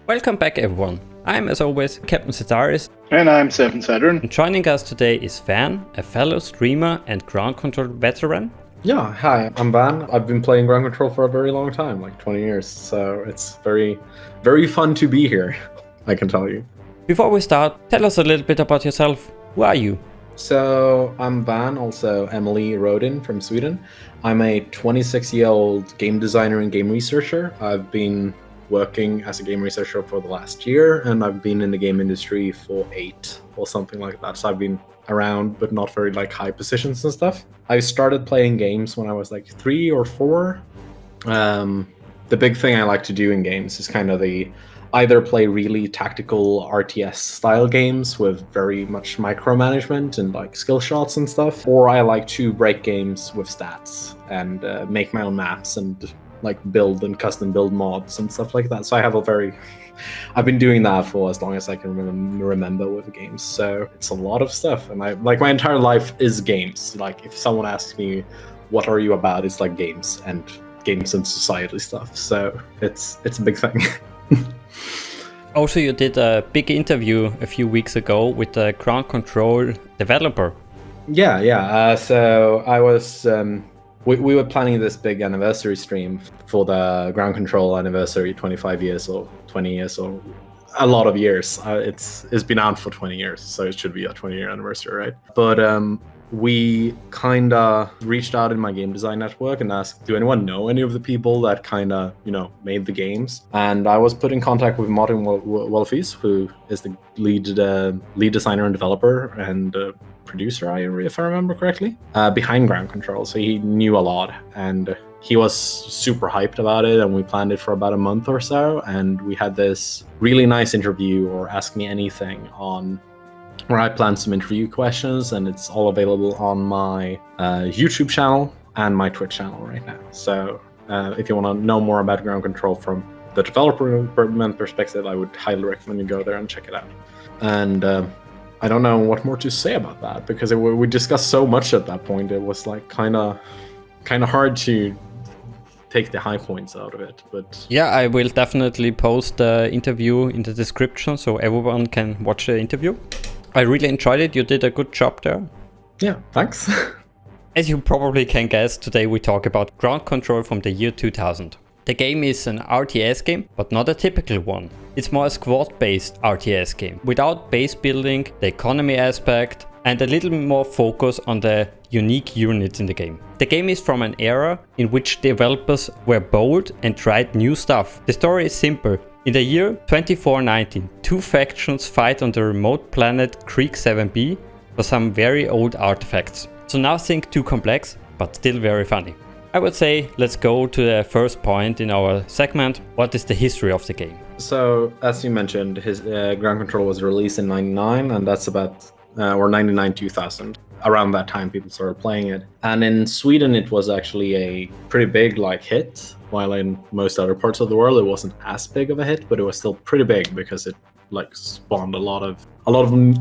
Welcome back everyone. I'm as always Captain Setaris, And I'm Seven Saturn. and joining us today is Van, a fellow streamer and ground control veteran. Yeah, hi, I'm Van. I've been playing ground control for a very long time, like 20 years, so it's very, very fun to be here, I can tell you. Before we start, tell us a little bit about yourself. Who are you? So I'm Van, also Emily Rodin from Sweden. I'm a 26-year-old game designer and game researcher. I've been working as a game researcher for the last year, and I've been in the game industry for 8 or something like that. So I've been around, but not very like high positions and stuff. I started playing games when I was like 3 or 4. The big thing I like to do in games is kind of either play really tactical RTS style games with very much micromanagement and like skill shots and stuff, or I like to break games with stats and make my own maps and like build and custom build mods and stuff like that. So I've been doing that for as long as I can remember with games. So it's a lot of stuff, and my entire life is games. Like if someone asks me, "What are you about?" It's like games and society stuff. So it's a big thing. Also, you did a big interview a few weeks ago with the ground control developer. Yeah. So I was. We were planning this big anniversary stream for the ground control anniversary, 25 years or 20 years or a lot of years. It's been out for 20 years, so it should be a 20-year anniversary, right? But we kind of reached out in my game design network and asked, do anyone know any of the people that kind of, made the games? And I was put in contact with Martin Wolfies, who is the lead designer and developer and producer, if I remember correctly, behind ground control. So he knew a lot, and he was super hyped about it, and we planned it for about a month or so, and we had this really nice interview, or Ask Me Anything, on where I planned some interview questions, and it's all available on my YouTube channel and my Twitch channel right now. So if you want to know more about ground control from the development perspective, I would highly recommend you go there and check it out. And I don't know what more to say about that, because we discussed so much at that point. It was like kind of hard to take the high points out of it. But yeah, I will definitely post the interview in the description so everyone can watch the interview. I really enjoyed it. You did a good job there. Yeah, thanks. As you probably can guess, today we talk about ground control from the year 2000. The game is an RTS game, but not a typical one. It's more a squad-based RTS game, without base building, the economy aspect, and a little more focus on the unique units in the game. The game is from an era in which developers were bold and tried new stuff. The story is simple. In the year 2419, 2 factions fight on the remote planet Creek 7b for some very old artifacts. So nothing too complex, but still very funny. I would say let's go to the first point in our segment. What is the history of the game? So, as you mentioned, his ground control was released in 99, and that's about, or 99, 2000. Around that time, people started playing it. And in Sweden, it was actually a pretty big hit, while in most other parts of the world, it wasn't as big of a hit, but it was still pretty big because it spawned a lot of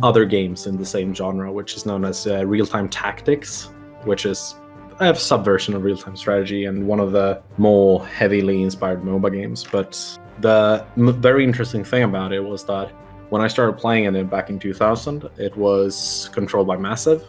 other games in the same genre, which is known as real-time tactics, which is a subversion of real-time strategy and one of the more heavily inspired MOBA games. But the very interesting thing about it was that when I started playing it back in 2000, it was controlled by Massive,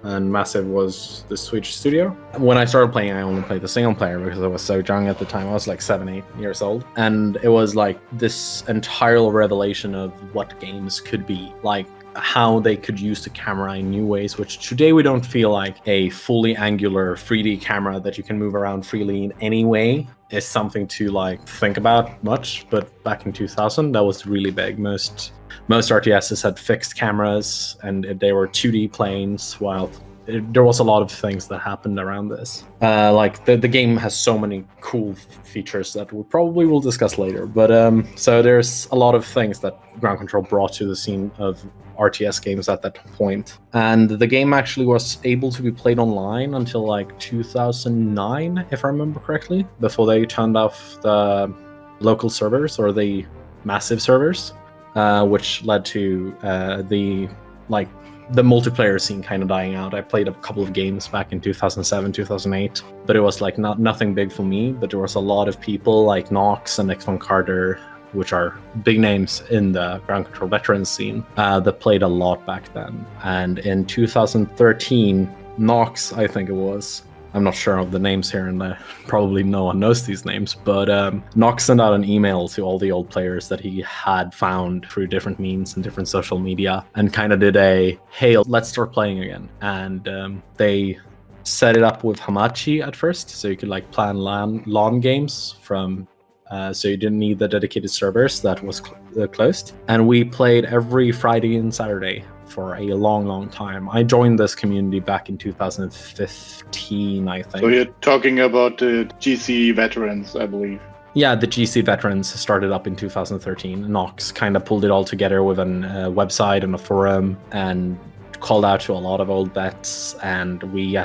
and Massive was the Swedish studio. When I started playing, I only played the single player because I was so young at the time. I was like 7-8 years old, and it was like this entire revelation of what games could be, like how they could use the camera in new ways, which today we don't feel like a fully angular 3D camera that you can move around freely in any way is something to think about much. But back in 2000, that was really big. Most RTSs had fixed cameras, and they were 2D planes, while there was a lot of things that happened around this. The game has so many cool features that we probably will discuss later. But so there's a lot of things that ground control brought to the scene of RTS games at that point. And the game actually was able to be played online until 2009, if I remember correctly, before they turned off the local servers, or the Massive servers, which led to the multiplayer scene kind of dying out. I played a couple of games back in 2007, 2008, but it was nothing big for me. But there was a lot of people like Nox and X1 Carter which are big names in the ground control veterans scene that played a lot back then. And in 2013, Nox, I think it was, I'm not sure of the names here, and probably no one knows these names, but Nox sent out an email to all the old players that he had found through different means and different social media, and kind of did a, hey, let's start playing again. And they set it up with Hamachi at first, so you could like plan LAN games from, so you didn't need the dedicated servers that was closed. And we played every Friday and Saturday for a long time. I joined this community back in 2015, I think. So you're talking about GC veterans, I believe. Yeah, the GC veterans started up in 2013. Nox kind of pulled it all together with a website and a forum and called out to a lot of old vets. And we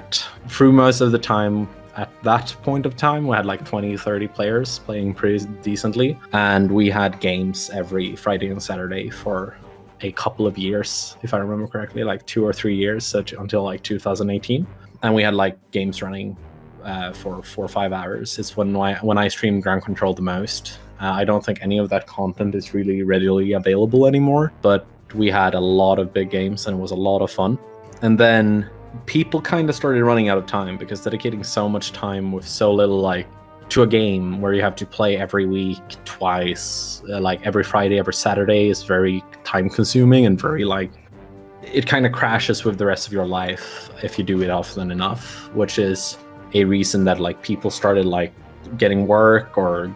through most of the time, at that point of time, we had like 20-30 players playing pretty decently. And we had games every Friday and Saturday for a couple of years, if I remember correctly, like 2 or 3 years, so until like 2018. And we had like games running for 4 or 5 hours. It's when I stream ground control the most. I don't think any of that content is really readily available anymore, but we had a lot of big games and it was a lot of fun. And then people kind of started running out of time, because dedicating so much time with so little, like, to a game where you have to play every week, twice, like every Friday, every Saturday, is very time consuming and very, like, it kind of crashes with the rest of your life if you do it often enough, which is a reason that like people started like getting work or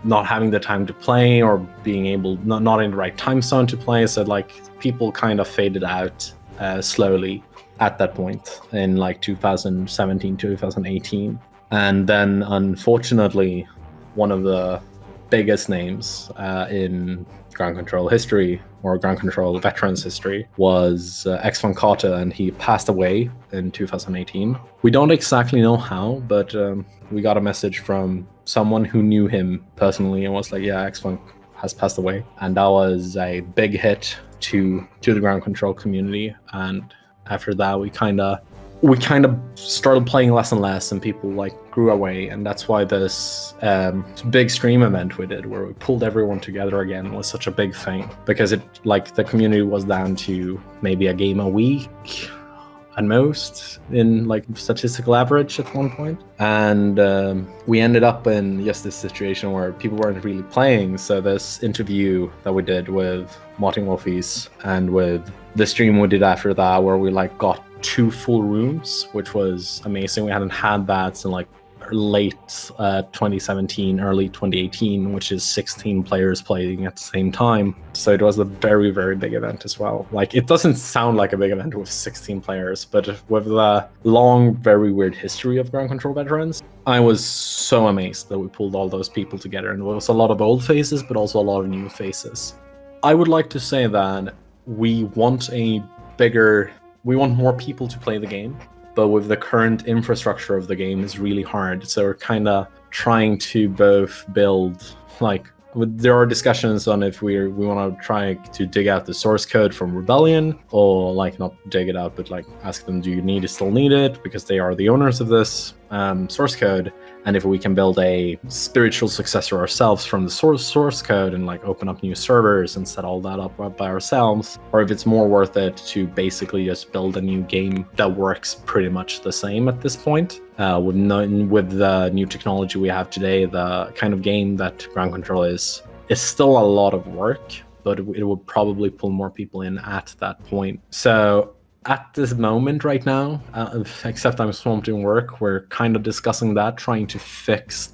not having the time to play, or being able not in the right time zone to play. So like people kind of faded out slowly at that point in like 2017, 2018. And then unfortunately, one of the biggest names in ground control history, or ground control veterans history, was X von Kata, and he passed away in 2018. We don't exactly know how, but we got a message from someone who knew him personally and was like, yeah, X von has passed away. And that was a big hit to the ground control community. And after that, we kind of started playing less and less, and people like grew away. And that's why this big stream event we did, where we pulled everyone together again, was such a big thing, because it, like, the community was down to maybe a game a week at most in like statistical average at one point. And we ended up in just this situation where people weren't really playing. So this interview that we did with Martin Wolfies, and with the stream we did after that, where we like got 2 full rooms, which was amazing. We hadn't had that since like late 2017, early 2018, which is 16 players playing at the same time. So it was a very, very big event as well. Like, it doesn't sound like a big event with 16 players, but with the long, very weird history of ground control veterans, I was so amazed that we pulled all those people together. And it was a lot of old faces, but also a lot of new faces. I would like to say that we want more people to play the game, but with the current infrastructure of the game is really hard. So we're kind of trying to both build, like, there are discussions on if we want to try to dig out the source code from Rebellion, or like not dig it out, but like ask them, do you still need it, because they are the owners of this source code. And if we can build a spiritual successor ourselves from the source code and like open up new servers and set all that up by ourselves, or if it's more worth it to basically just build a new game that works pretty much the same at this point. With the new technology we have today, the kind of game that ground control is still a lot of work, but it would probably pull more people in at that point. So at this moment right now, except I'm swamped in work, we're kind of discussing that, trying to fix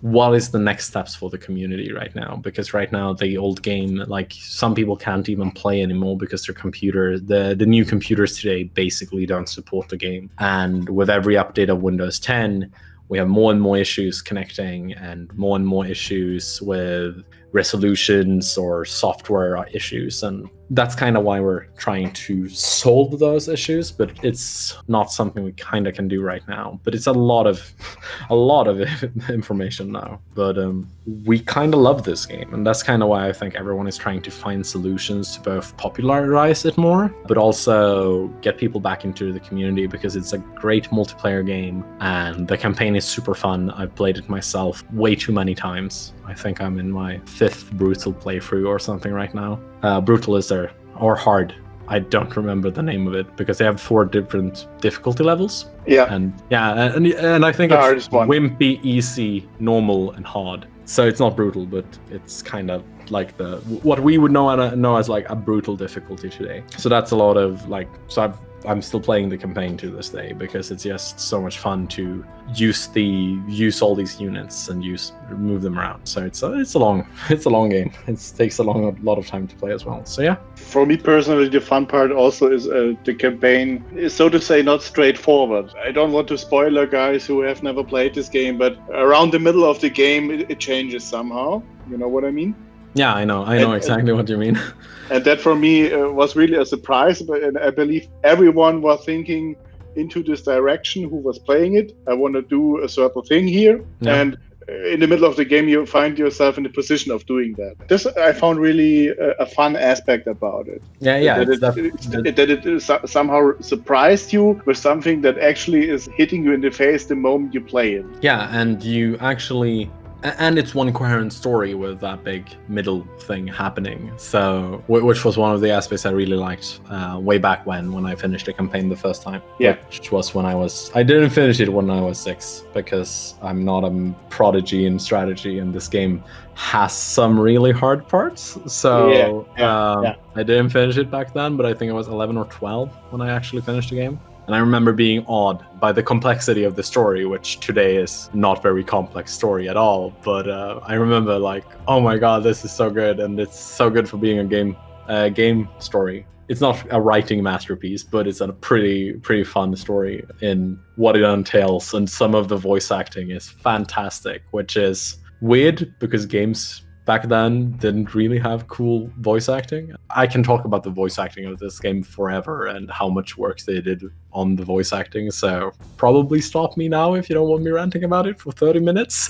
what is the next steps for the community right now. Because right now, the old game, like, some people can't even play anymore because their computer, the new computers today basically don't support the game. And with every update of Windows 10, we have more and more issues connecting, and more issues with resolutions or software issues. And that's kind of why we're trying to solve those issues, but it's not something we kind of can do right now. But it's a lot of information now. But we kind of love this game, and that's kind of why I think everyone is trying to find solutions to both popularize it more, but also get people back into the community, because it's a great multiplayer game and the campaign is super fun. I've played it myself way too many times. I think I'm in my 5th brutal playthrough or something right now. Brutal is there, or hard. I don't remember the name of it because they have 4 different difficulty levels. Yeah. And I think The it's hardest one. wimpy, easy, normal, and hard. So it's not brutal, but it's kind of like what we would know as like a brutal difficulty today. So that's a lot of like. So I'm still playing the campaign to this day because it's just so much fun to use all these units and move them around. So it's a long game. It takes a lot of time to play as well. So yeah. For me personally, the fun part also is the campaign is, so to say, not straightforward. I don't want to spoiler guys who have never played this game, but around the middle of the game, it changes somehow. You know what I mean? Yeah, I know exactly what you mean. And that for me was really a surprise, and I believe everyone was thinking into this direction who was playing it. I want to do a certain thing here. Yeah. And in the middle of the game, you find yourself in the position of doing that. This I found really a fun aspect about it. Yeah. That it somehow surprised you with something that actually is hitting you in the face the moment you play it. Yeah, and you actually... And it's one coherent story with that big middle thing happening. So, which was one of the aspects I really liked way back when I finished the campaign the first time. Yeah. Which was when I didn't finish it when I was 6 because I'm not a prodigy in strategy, and this game has some really hard parts. So I didn't finish it back then, but I think I was 11 or 12 when I actually finished the game. And I remember being awed by the complexity of the story, which today is not very complex story at all. But I remember like, oh my god, this is so good, and it's so good for being a game story. It's not a writing masterpiece, but it's a pretty fun story in what it entails, and some of the voice acting is fantastic, which is weird because games back then didn't really have cool voice acting. I can talk about the voice acting of this game forever and how much work they did on the voice acting, so probably stop me now if you don't want me ranting about it for 30 minutes.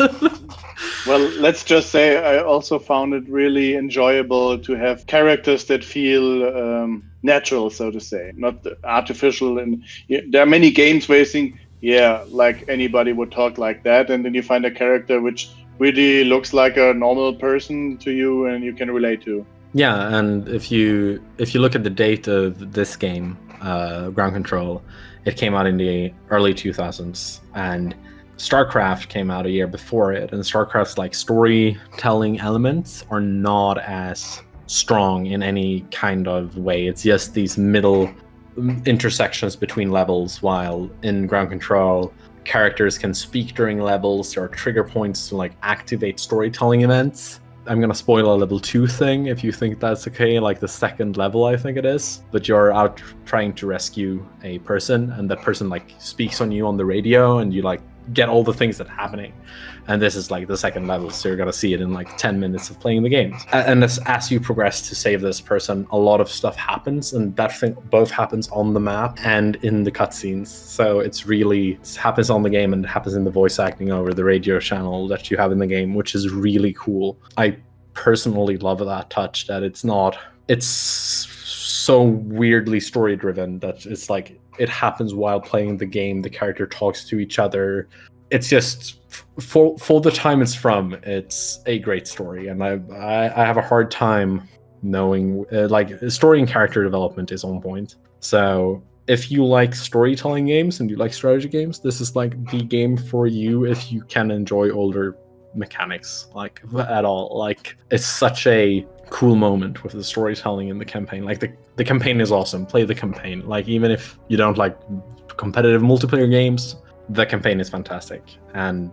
Well, let's just say I also found it really enjoyable to have characters that feel natural, so to say, not artificial. And there are many games where you think, yeah, like anybody would talk like that, and then you find a character which really looks like a normal person to you and you can relate to. Yeah, and if you look at the date of this game, Ground Control, it came out in the early 2000s, and StarCraft came out a year before it, and StarCraft's like storytelling elements are not as strong in any kind of way. It's just these middle intersections between levels, while in Ground Control, characters can speak during levels. There are trigger points to like activate storytelling events. I'm gonna spoil a level 2 thing if you think that's okay, like the 2nd level I think it is. But you're out trying to rescue a person, and that person like speaks on you on the radio, and you like get all the things that are happening. And this is like the 2nd level, so you're gonna see it in like 10 minutes of playing the game. And as you progress to save this person, a lot of stuff happens, and that thing both happens on the map and in the cutscenes. So it happens on the game, and it happens in the voice acting over the radio channel that you have in the game, which is really cool. I personally love that touch, that it's so weirdly story driven that it's like it happens while playing the game. The character talks to each other. It's just for the time it's from, it's a great story, and I have a hard time knowing like story and character development is on point. So if you like storytelling games and you like strategy games, this is like the game for you if you can enjoy older mechanics like at all. Like it's such a cool moment with the storytelling in the campaign. Like the campaign is awesome. Play the campaign. Like even if you don't like competitive multiplayer games, the campaign is fantastic, and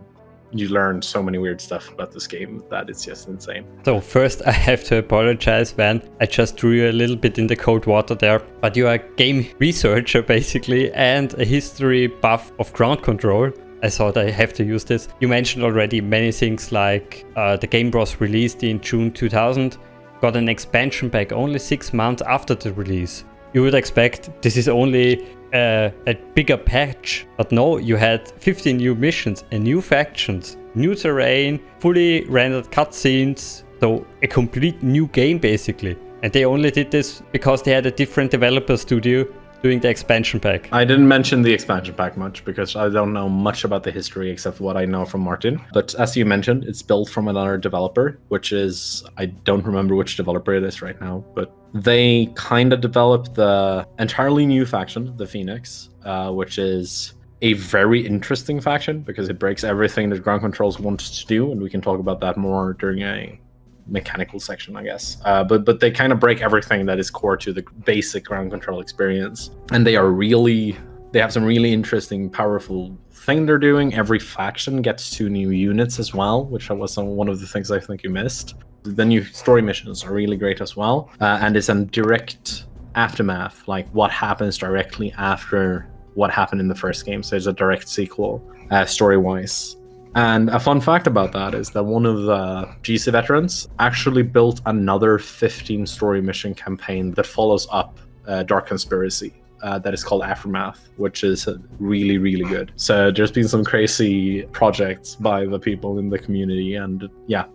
you learn so many weird stuff about this game that it's just insane. So first I have to apologize, Van. I just threw you a little bit in the cold water there, but you are a game researcher basically and a history buff of Ground Control. I thought I have to use this. You mentioned already many things like the game was released in June 2000, got an expansion pack only 6 months after the release. You would expect this is only a bigger patch, but no, you had 15 new missions and new factions, new terrain, fully rendered cutscenes, so a complete new game basically. And they only did this because they had a different developer studio doing the expansion pack. I didn't mention the expansion pack much because I don't know much about the history except what I know from Martin. But as you mentioned, it's built from another developer, which is, I don't remember which developer it is right now, but they kind of developed the entirely new faction, the Phoenix, which is a very interesting faction because it breaks everything that Ground Controls wants to do, and we can talk about that more during a mechanical section, I guess. But they kind of break everything that is core to the basic Ground Control experience, and they have some really interesting, powerful thing they're doing. Every faction gets 2 new units as well, which was one of the things I think you missed. The new story missions are really great as well, and it's a direct aftermath, like what happens directly after what happened in the first game. So it's a direct sequel, story-wise. And a fun fact about that is that one of the GC veterans actually built another 15 story mission campaign that follows up Dark Conspiracy. That is called Aftermath, which is really, really good. So there's been some crazy projects by the people in the community, and yeah.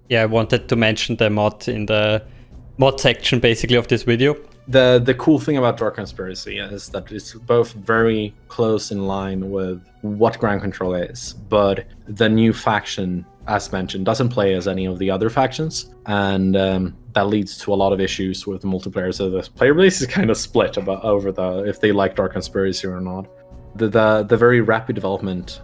Yeah, I wanted to mention the mod in the mod section basically of this video. The cool thing about Dark Conspiracy is that it's both very close in line with what Ground Control is, but the new faction, as mentioned, doesn't play as any of the other factions, and that leads to a lot of issues with the multiplayer. So the player base is kind of split over if they like Dark Conspiracy or not. The very rapid development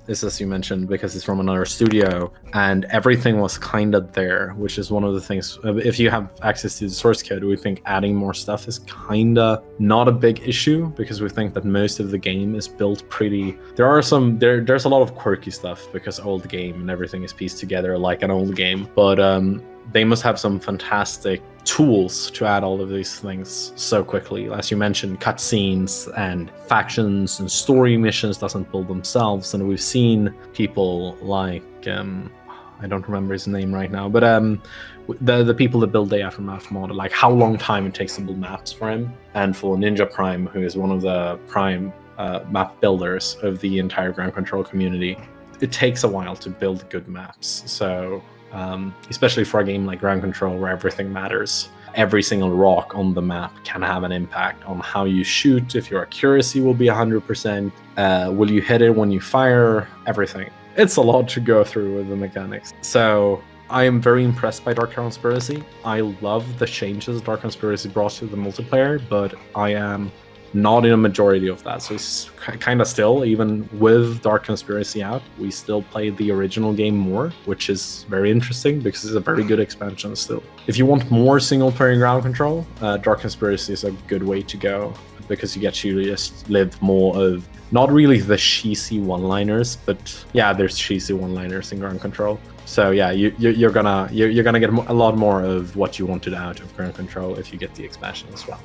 is, as you mentioned, because it's from another studio, and everything was kind of there, which is one of the things. If you have access to the source code, we think adding more stuff is kind of not a big issue, because we think that most of the game is built pretty. There's a lot of quirky stuff because old game and everything is pieced together like an old game, but they must have some fantastic tools to add all of these things so quickly. As you mentioned, cutscenes and factions and story missions doesn't build themselves, and we've seen people like I don't remember his name right now, but the people that build the Aftermath mod, like how long time it takes to build maps for him, and for Ninja Prime, who is one of the prime map builders of the entire Ground Control community. It takes a while to build good maps, so especially for a game like Ground Control where everything matters. Every single rock on the map can have an impact on how you shoot, if your accuracy will be 100%, will you hit it when you fire, everything. It's a lot to go through with the mechanics. So I am very impressed by Dark Conspiracy. I love the changes Dark Conspiracy brought to the multiplayer, but I am not in a majority of that. So it's kind of still, even with Dark Conspiracy out, we still play the original game more, which is very interesting because it's a very good expansion still. If you want more single player Ground Control, Dark Conspiracy is a good way to go, because you get to just live more of, not really the cheesy one-liners, but yeah, there's cheesy one-liners in Ground Control. So yeah, you're gonna get a lot more of what you wanted out of Ground Control if you get the expansion as well.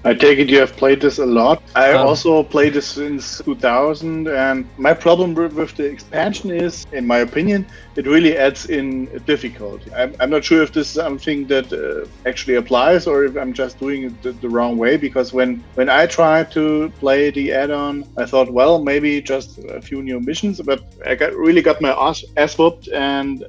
I take it you have played this a lot. I also played this since 2000, and my problem with the expansion is, in my opinion, it really adds in difficulty. I'm not sure if this is something that actually applies, or if I'm just doing it the wrong way, because when I tried to play the add-on, I thought, well, maybe just a few new missions, but I really got my ass whooped, and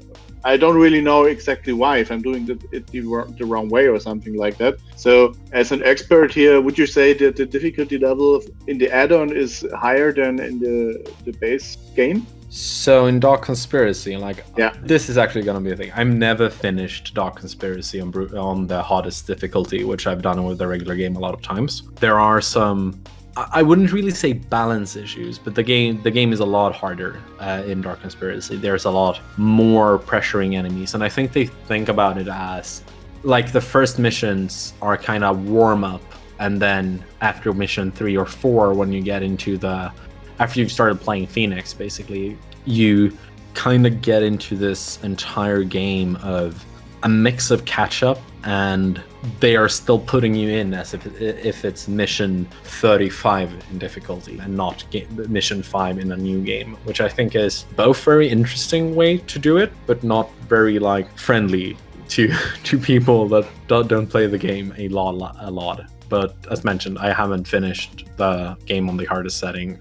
I don't really know exactly why, if I'm doing it the wrong way or something like that. So as an expert here, would you say that the difficulty level in the add-on is higher than in the base game? So in Dark Conspiracy, this is actually going to be a thing. I've never finished Dark Conspiracy on the hardest difficulty, which I've done with the regular game a lot of times. There are some, I wouldn't really say balance issues, but the game is a lot harder in Dark Conspiracy. There's a lot more pressuring enemies, and I think they think about it as like the first missions are kind of warm up, and then after mission 3 or 4, when you get into after you've started playing Phoenix, basically, you kind of get into this entire game of a mix of catch up, and they are still putting you in as if it's mission 35 in difficulty and not mission 5 in a new game, which I think is both very interesting way to do it, but not very friendly to people that don't play the game a lot. But as mentioned, I haven't finished the game on the hardest setting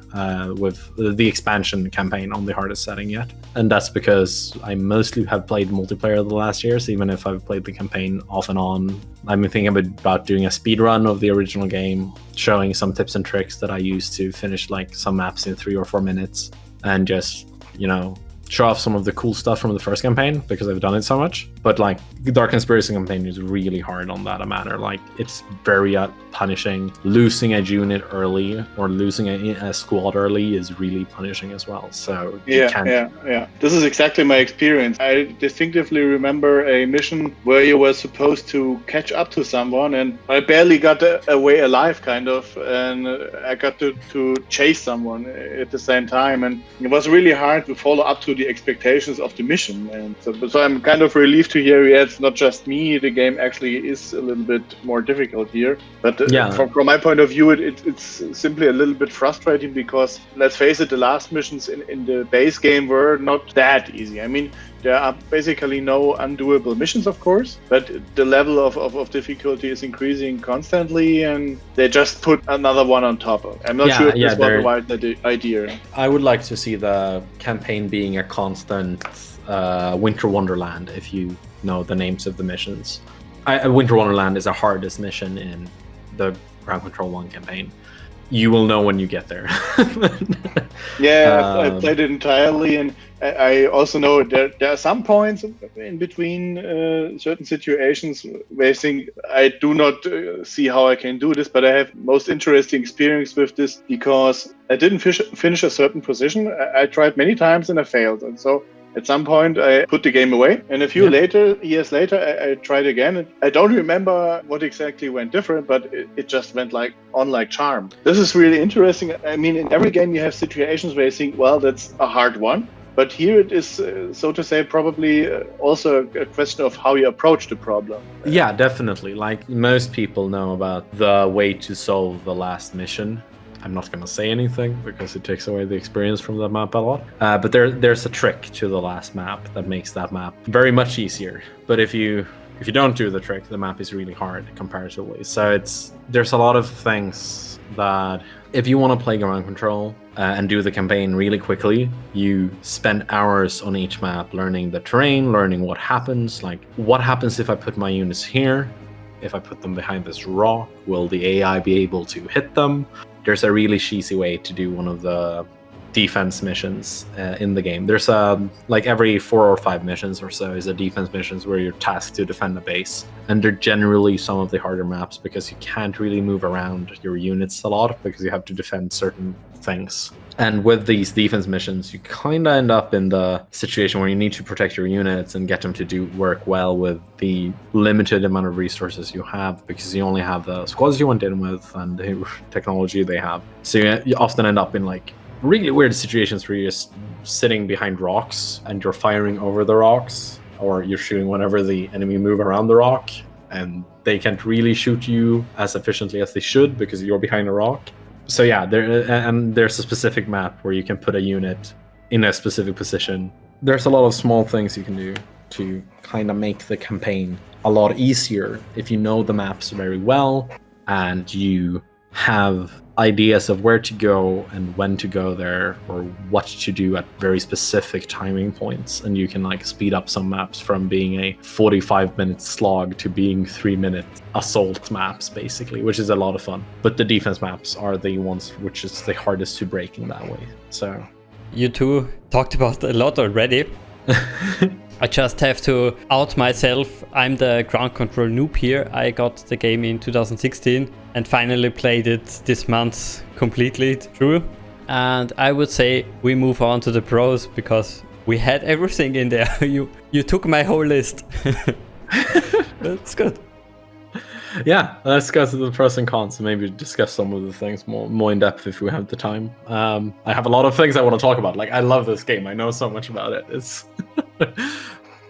with the expansion campaign on the hardest setting yet. And that's because I mostly have played multiplayer the last years, even if I've played the campaign off and on. I'm thinking about doing a speed run of the original game, showing some tips and tricks that I used to finish like some maps in 3 or 4 minutes, and just, show off some of the cool stuff from the first campaign because I've done it so much. But like the Dark Conspiracy campaign is really hard on that matter. Like it's very punishing. Losing a unit early or losing a squad early is really punishing as well. So yeah. This is exactly my experience. I distinctively remember a mission where you were supposed to catch up to someone, and I barely got away alive, kind of, and I got to chase someone at the same time, and it was really hard to follow up to the expectations of the mission. And so I'm kind of relieved to hear it's not just me. The game actually is a little bit more difficult here. But from my point of view, it's simply a little bit frustrating because, let's face it, the last missions in the base game were not that easy. I mean, there are basically no undoable missions, of course, but the level of difficulty is increasing constantly, and they just put another one on top of it. I'm not sure if this was the right idea. I would like to see the campaign being a constant Winter Wonderland, if you know the names of the missions. Winter Wonderland is the hardest mission in the Ground Control 1 campaign. You will know when you get there. I played it entirely, and I also know there are some points in between certain situations where I think I do not see how I can do this, but I have most interesting experience with this because I didn't finish a certain position. I tried many times and I failed, and so at some point, I put the game away, and a few years later, I tried again. And I don't remember what exactly went different, but it just went like charm. This is really interesting. I mean, in every game, you have situations where you think, well, that's a hard one. But here it is, so to say, probably also a question of how you approach the problem. Yeah, definitely. Like most people know about the way to solve the last mission. I'm not going to say anything because it takes away the experience from the map a lot. But there's a trick to the last map that makes that map very much easier. But if you don't do the trick, the map is really hard comparatively. So there's a lot of things that if you want to play Ground Control and do the campaign really quickly, you spend hours on each map learning the terrain, learning what happens. Like, what happens if I put my units here? If I put them behind this rock, will the AI be able to hit them? There's a really cheesy way to do one of the defense missions in the game. There's like every 4 or 5 missions or so is a defense missions where you're tasked to defend a base. And they're generally some of the harder maps because you can't really move around your units a lot because you have to defend certain things. And with these defense missions, you kind of end up in the situation where you need to protect your units and get them to do work well with the limited amount of resources you have, because you only have the squads you went in with and the technology they have. So you often end up in like really weird situations where you're just sitting behind rocks and you're firing over the rocks, or you're shooting whenever the enemy move around the rock, and they can't really shoot you as efficiently as they should because you're behind a rock. So yeah, there's a specific map where you can put a unit in a specific position. There's a lot of small things you can do to kind of make the campaign a lot easier if you know the maps very well and you have ideas of where to go and when to go there, or what to do at very specific timing points. And you can like speed up some maps from being a 45-minute slog to being 3-minute assault maps, basically, which is a lot of fun. But the defense maps are the ones which is the hardest to break in that way. So you two talked about a lot already. I just have to out myself. I'm the Ground Control noob here. I got the game in 2016 and finally played it this month completely through. And I would say we move on to the pros because we had everything in there. You took my whole list. That's good. Yeah, let's go to the pros and cons and maybe discuss some of the things more in depth if we have the time. I have a lot of things I want to talk about. Like, I love this game. I know so much about it. It's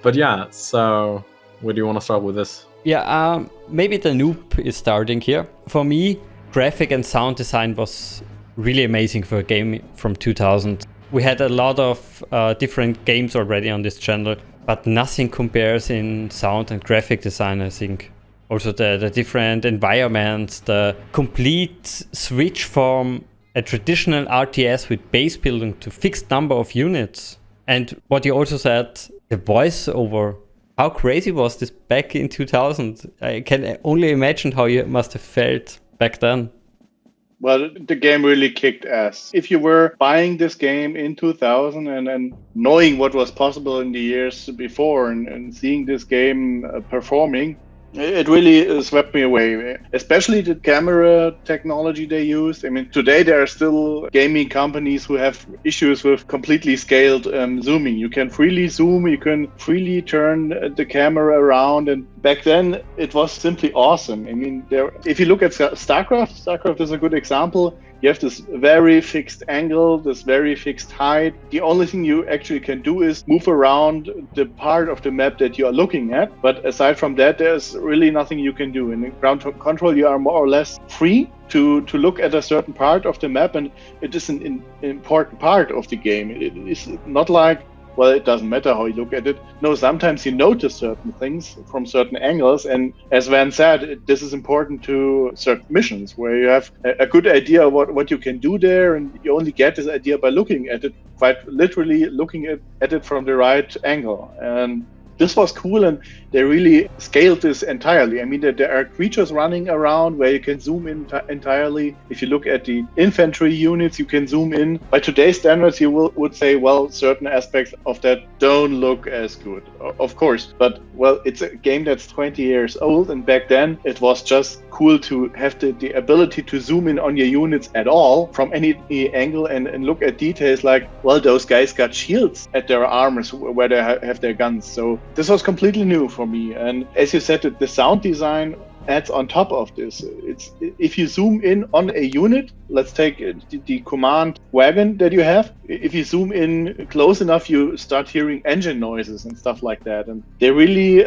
but yeah, so where do you want to start with this? Yeah, maybe the noob is starting here. For me, graphic and sound design was really amazing for a game from 2000. We had a lot of different games already on this channel, but nothing compares in sound and graphic design, I think. Also the different environments, the complete switch from a traditional RTS with base building to fixed number of units. And what you also said, the voiceover. How crazy was this back in 2000? I can only imagine how you must have felt back then. Well, the game really kicked ass. If you were buying this game in 2000 and knowing what was possible in the years before and seeing this game performing, it really swept me away, especially the camera technology they used. I mean, today there are still gaming companies who have issues with completely scaled zooming. You can freely zoom, you can freely turn the camera around, and back then it was simply awesome. I mean, if you look at StarCraft is a good example. You have this very fixed angle, this very fixed height. The only thing you actually can do is move around the part of the map that you are looking at. But aside from that, there's really nothing you can do. In ground control, you are more or less free to look at a certain part of the map, and it is an important part of the game. It is not like, well, it doesn't matter how you look at it. No, sometimes you notice certain things from certain angles. And as Van said, this is important to certain missions where you have a good idea of what you can do there. And you only get this idea by looking at it, quite literally looking at it from the right angle. And this was cool, and they really scaled this entirely. I mean, there are creatures running around where you can zoom in entirely. If you look at the infantry units, you can zoom in. By today's standards, you would say, well, certain aspects of that don't look as good, of course. But, well, it's a game that's 20 years old, and back then it was just cool to have the ability to zoom in on your units at all from any angle and look at details like, well, those guys got shields at their armors where they have their guns. So this was completely new for me. And as you said, the sound design adds on top of this. If you zoom in on a unit, let's take the command wagon that you have. If you zoom in close enough, you start hearing engine noises and stuff like that. And they really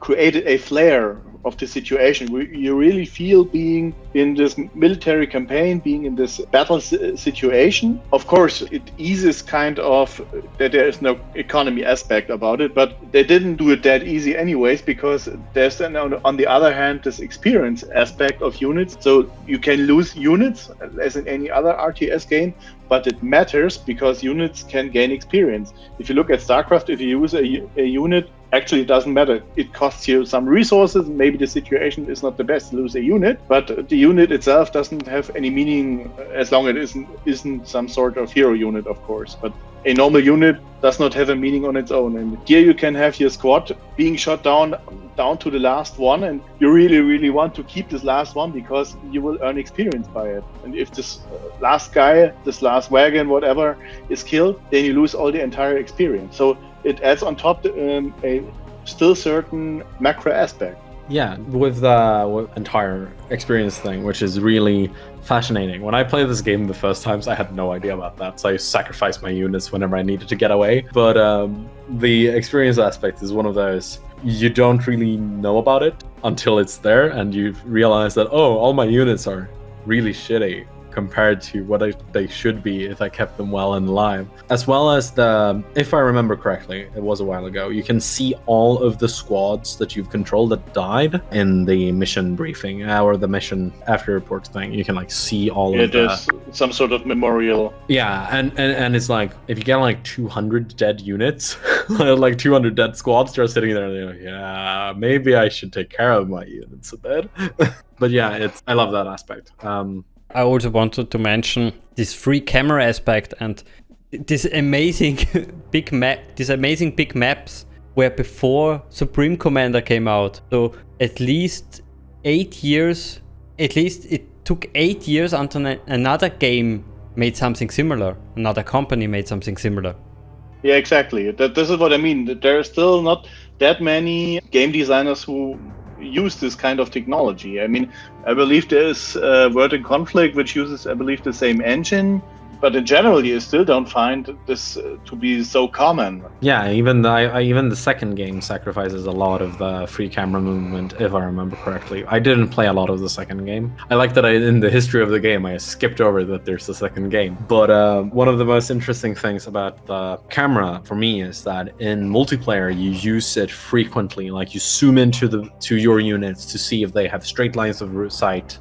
created a flair of the situation. You really feel being in this military campaign, being in this battle situation. Of course, it eases kind of that there is no economy aspect about it, but they didn't do it that easy anyways, because there's then on the other hand this experience aspect of units. So you can lose units as in any other RTS game, but it matters because units can gain experience. If you look at StarCraft, if you use a unit, actually it doesn't matter. It costs you some resources. Maybe the situation is not the best to lose a unit, but the unit itself doesn't have any meaning as long as it isn't some sort of hero unit, of course. But a normal unit does not have a meaning on its own. And here you can have your squad being shot down to the last one, and you really, really want to keep this last one because you will earn experience by it. And if this last guy, this last wagon, whatever, is killed, then you lose all the entire experience. So it adds on top a still certain macro aspect. Yeah, with the entire experience thing, which is really fascinating. When I played this game the first times, I had no idea about that, so I sacrificed my units whenever I needed to get away. But the experience aspect is one of those, you don't really know about it until it's there, and you realize that, oh, all my units are really shitty compared to what they should be if I kept them well and alive. As well as if I remember correctly, it was a while ago, you can see all of the squads that you've controlled that died in the mission briefing or the mission after report thing. You can like see all of there's some sort of memorial. Yeah, and it's like, if you get like 200 dead units, like 200 dead squads, they're sitting there and they're like, yeah, maybe I should take care of my units a bit. But yeah, I love that aspect. I also wanted to mention this free camera aspect and this amazing big maps were before Supreme Commander came out. So at least it took 8 years until another game made something similar. Another company made something similar. Yeah, exactly. This is what I mean. There are still not that many game designers who use this kind of technology. I mean, I believe there's Word in Conflict, which uses, I believe, the same engine. but in general, you still don't find this to be so common. Yeah, even the second game sacrifices a lot of free camera movement, if I remember correctly. I didn't play a lot of the second game. I like that in the history of the game, I skipped over that there's a second game. But one of the most interesting things about the camera for me is that in multiplayer, you use it frequently. Like you zoom into your units to see if they have straight lines of sight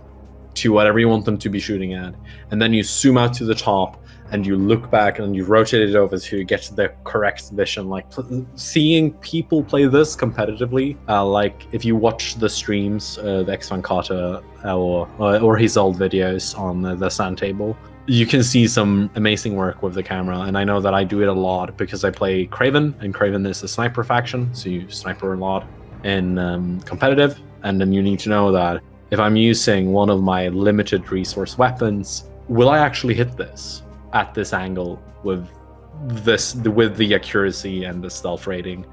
to whatever you want them to be shooting at, and then you zoom out to the top and you look back and you rotate it over to get the correct vision. Like seeing people play this competitively, like if you watch the streams of X Van Kata or his old videos on the sand table, you can see some amazing work with the camera. And I know that I do it a lot because I play Craven, and Craven is a sniper faction, so you sniper a lot in competitive, and then you need to know that if I'm using one of my limited resource weapons, will I actually hit this at this angle with the accuracy and the stealth rating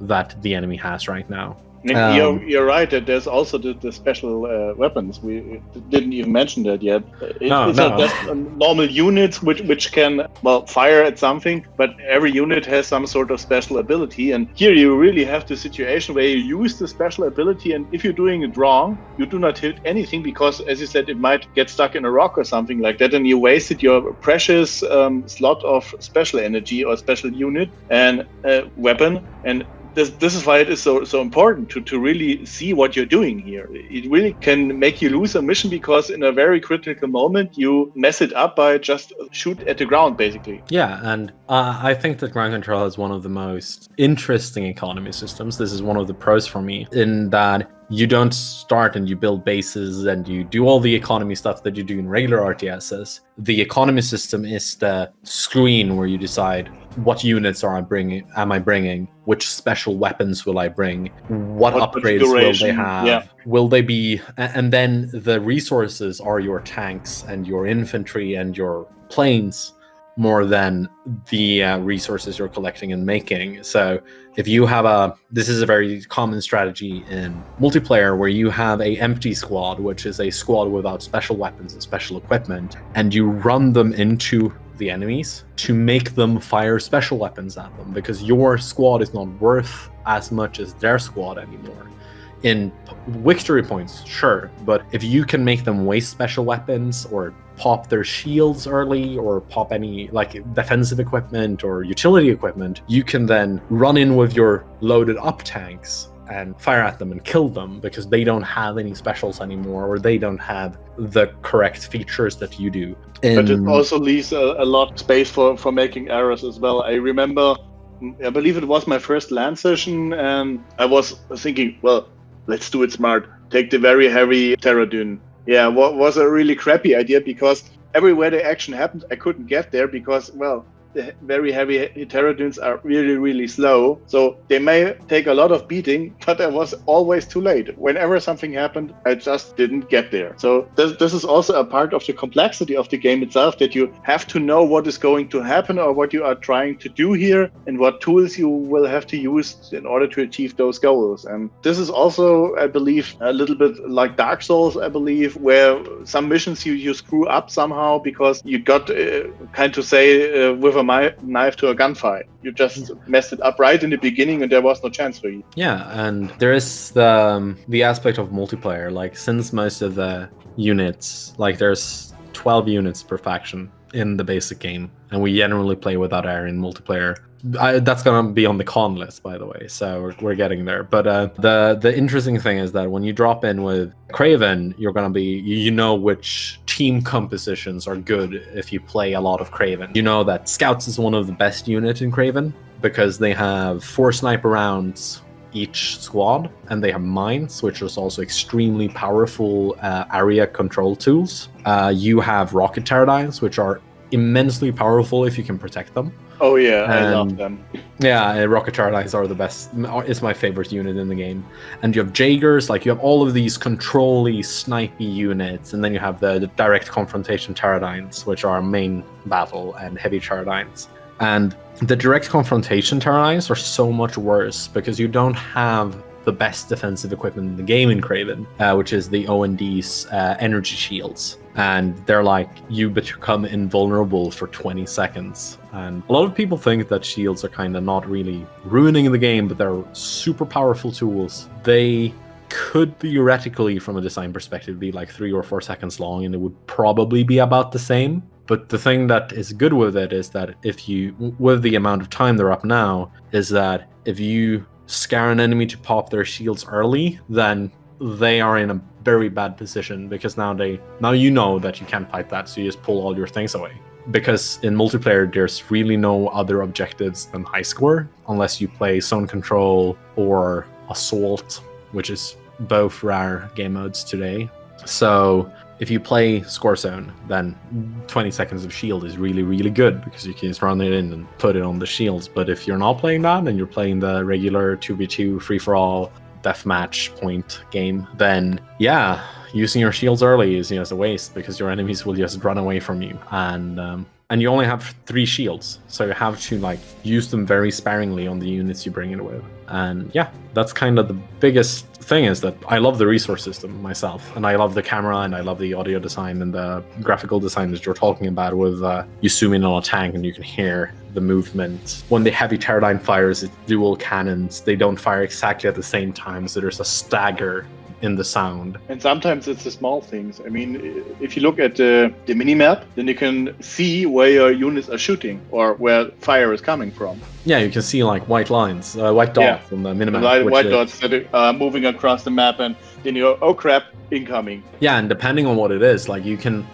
that the enemy has right now? You're right that there's also the special weapons. We didn't even mention that yet. It's not just normal units which can fire at something, but every unit has some sort of special ability. And here you really have the situation where you use the special ability, and if you're doing it wrong, you do not hit anything because, as you said, it might get stuck in a rock or something like that, and you wasted your precious slot of special energy or special unit and weapon. And this is why it is so important to really see what you're doing here. It really can make you lose a mission because in a very critical moment you mess it up by just shoot at the ground, basically. Yeah, and I think that ground control is one of the most interesting economy systems. This is one of the pros for me, in that you don't start and you build bases and you do all the economy stuff that you do in regular RTSs. The economy system is the screen where you decide what units am I bringing, which special weapons will I bring, what upgrades will they have, will they be, and then the resources are your tanks and your infantry and your planes, more than the resources you're collecting and making. So if you have this is a very common strategy in multiplayer, where you have a empty squad, which is a squad without special weapons and special equipment, and you run them into the enemies to make them fire special weapons at them, because your squad is not worth as much as their squad anymore. In victory points, sure, but if you can make them waste special weapons or pop their shields early or pop any defensive equipment or utility equipment, you can then run in with your loaded up tanks and fire at them and kill them because they don't have any specials anymore, or they don't have the correct features that you do. But it also leaves a lot of space for making errors as well. I remember, I believe it was my first LAN session, and I was thinking, well, let's do it smart. Take the very heavy Terra Dune. Yeah, what was a really crappy idea, because everywhere the action happened, I couldn't get there because, well, the very heavy Terra Dunes are really, really slow. So they may take a lot of beating, but I was always too late. Whenever something happened, I just didn't get there. So this is also a part of the complexity of the game itself, that you have to know what is going to happen or what you are trying to do here and what tools you will have to use in order to achieve those goals. And this is also, I believe, a little bit like Dark Souls, I believe, where some missions you screw up somehow because you got kind of say with a knife to a gunfight. You just messed it up right in the beginning and there was no chance for you. Yeah, and there is the aspect of multiplayer, like since most of the units, like there's 12 units per faction in the basic game, and we generally play without air in multiplayer. That's gonna be on the con list, by the way, so we're getting there. But the interesting thing is that when you drop in with Craven, you're gonna be, you know which team compositions are good if you play a lot of Craven. You know that Scouts is one of the best units in Craven because they have 4 sniper rounds each squad, and they have mines, which is also extremely powerful area control tools. You have rocket pterodines, which are immensely powerful if you can protect them. Oh yeah, I love them. Yeah, rocket pterodines are the best. It's my favorite unit in the game. And you have Jaegers, like you have all of these control-y, snipey units, and then you have the direct confrontation pterodines, which are main battle and heavy pterodines. And the direct confrontation pterodines are so much worse because you don't have the best defensive equipment in the game in Craven, which is the OND's energy shields. and they're like, you become invulnerable for 20 seconds. And a lot of people think that shields are kind of not really ruining the game, but they're super powerful tools. They could theoretically, from a design perspective, be like 3 or 4 seconds long, and it would probably be about the same. But the thing that is good with it is that if you, with the amount of time they're up now, is that if you scare an enemy to pop their shields early, then they are in a very bad position, because now you know that you can't fight that, so you just pull all your things away. Because in multiplayer, there's really no other objectives than high score, unless you play zone control or assault, which is both rare game modes today. So if you play score zone, then 20 seconds of shield is really, really good, because you can just run it in and put it on the shields. But if you're not playing that and you're playing the regular 2v2 free-for-all deathmatch point game, then yeah, using your shields early is just a waste, because your enemies will just run away from you. And you only have 3 shields, so you have to like use them very sparingly on the units you bring it with. And yeah, that's kind of the biggest thing, is that I love the resource system myself, and I love the camera, and I love the audio design and the graphical design that you're talking about, with you zoom in on a tank and you can hear the movement. When the heavy Teradyne fires its dual cannons, they don't fire exactly at the same time, so there's a stagger in the sound. And sometimes it's the small things. I mean, if you look at the minimap, then you can see where your units are shooting or where fire is coming from. Yeah, you can see like white lines, white dots on the minimap. White dots that are moving across the map, and then you go, oh crap, incoming. Yeah, and depending on what it is, like you can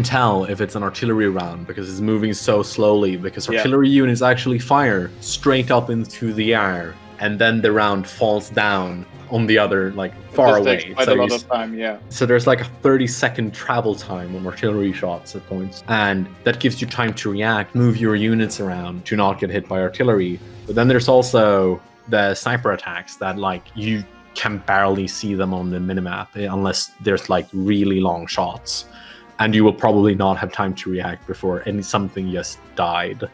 tell if it's an artillery round, because it's moving so slowly, because artillery units actually fire straight up into the air, and then the round falls down on the other, like far away. Takes quite a lot of time, yeah. So there's like a 30-second travel time on artillery shots at points, and that gives you time to react, move your units around to not get hit by artillery. But then there's also the sniper attacks that like you can barely see them on the minimap unless there's like really long shots, and you will probably not have time to react before something just died.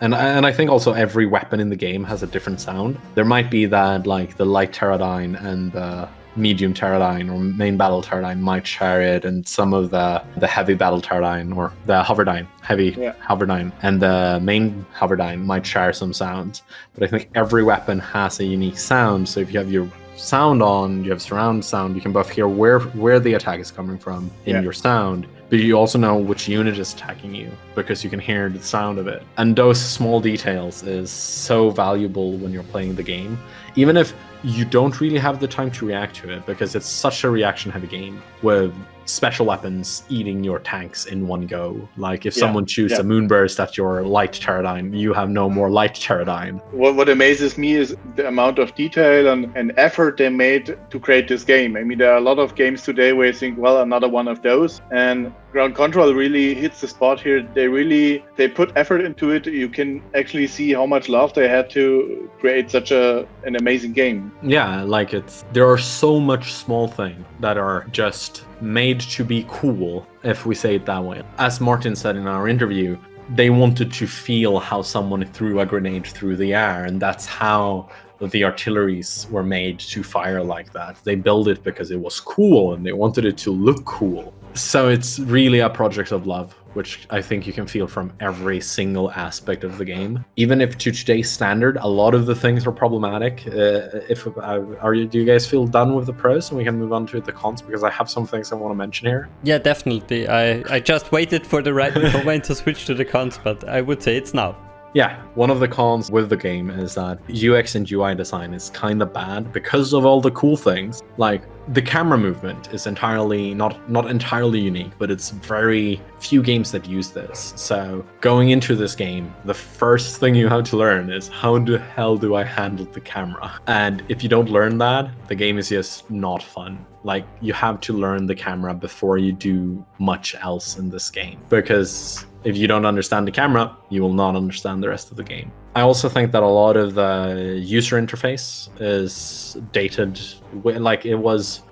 And I think also every weapon in the game has a different sound. There might be that like the light Teradyne and the medium Teradyne or main battle Teradyne might share it, and some of the heavy battle Teradyne or the Hoverdyne, Hoverdyne, and the main Hoverdyne might share some sounds. But I think every weapon has a unique sound. So if you have your sound on, you have surround sound, you can both hear where the attack is coming from in your sound, but you also know which unit is attacking you, because you can hear the sound of it. And those small details is so valuable when you're playing the game, even if you don't really have the time to react to it, because it's such a reaction heavy game with special weapons eating your tanks in one go. Like if someone shoots a moonburst at your light Teradyne, you have no more light Teradyne. What amazes me is the amount of detail and effort they made to create this game. I mean, there are a lot of games today where you think, well, another one of those, and Ground Control really hits the spot here. They put effort into it. You can actually see how much love they had to create such an amazing game. Yeah, like there are so much small things that are just made to be cool, if we say it that way. As Martin said in our interview, they wanted to feel how someone threw a grenade through the air, and that's how the artilleries were made to fire like that. They built it because it was cool and they wanted it to look cool. So it's really a project of love, which I think you can feel from every single aspect of the game. Even if to today's standard, a lot of the things are problematic. Do you guys feel done with the pros, and we can move on to the cons, because I have some things I want to mention here? Yeah, definitely. I just waited for the right moment to switch to the cons, but I would say it's now. Yeah, one of the cons with the game is that UX and UI design is kind of bad because of all the cool things. Like the camera movement is entirely not entirely unique, but it's very few games that use this. So going into this game, the first thing you have to learn is how the hell do I handle the camera? And if you don't learn that, the game is just not fun. Like you have to learn the camera before you do much else in this game, because if you don't understand the camera, you will not understand the rest of the game. I also think that a lot of the user interface is dated. Like it was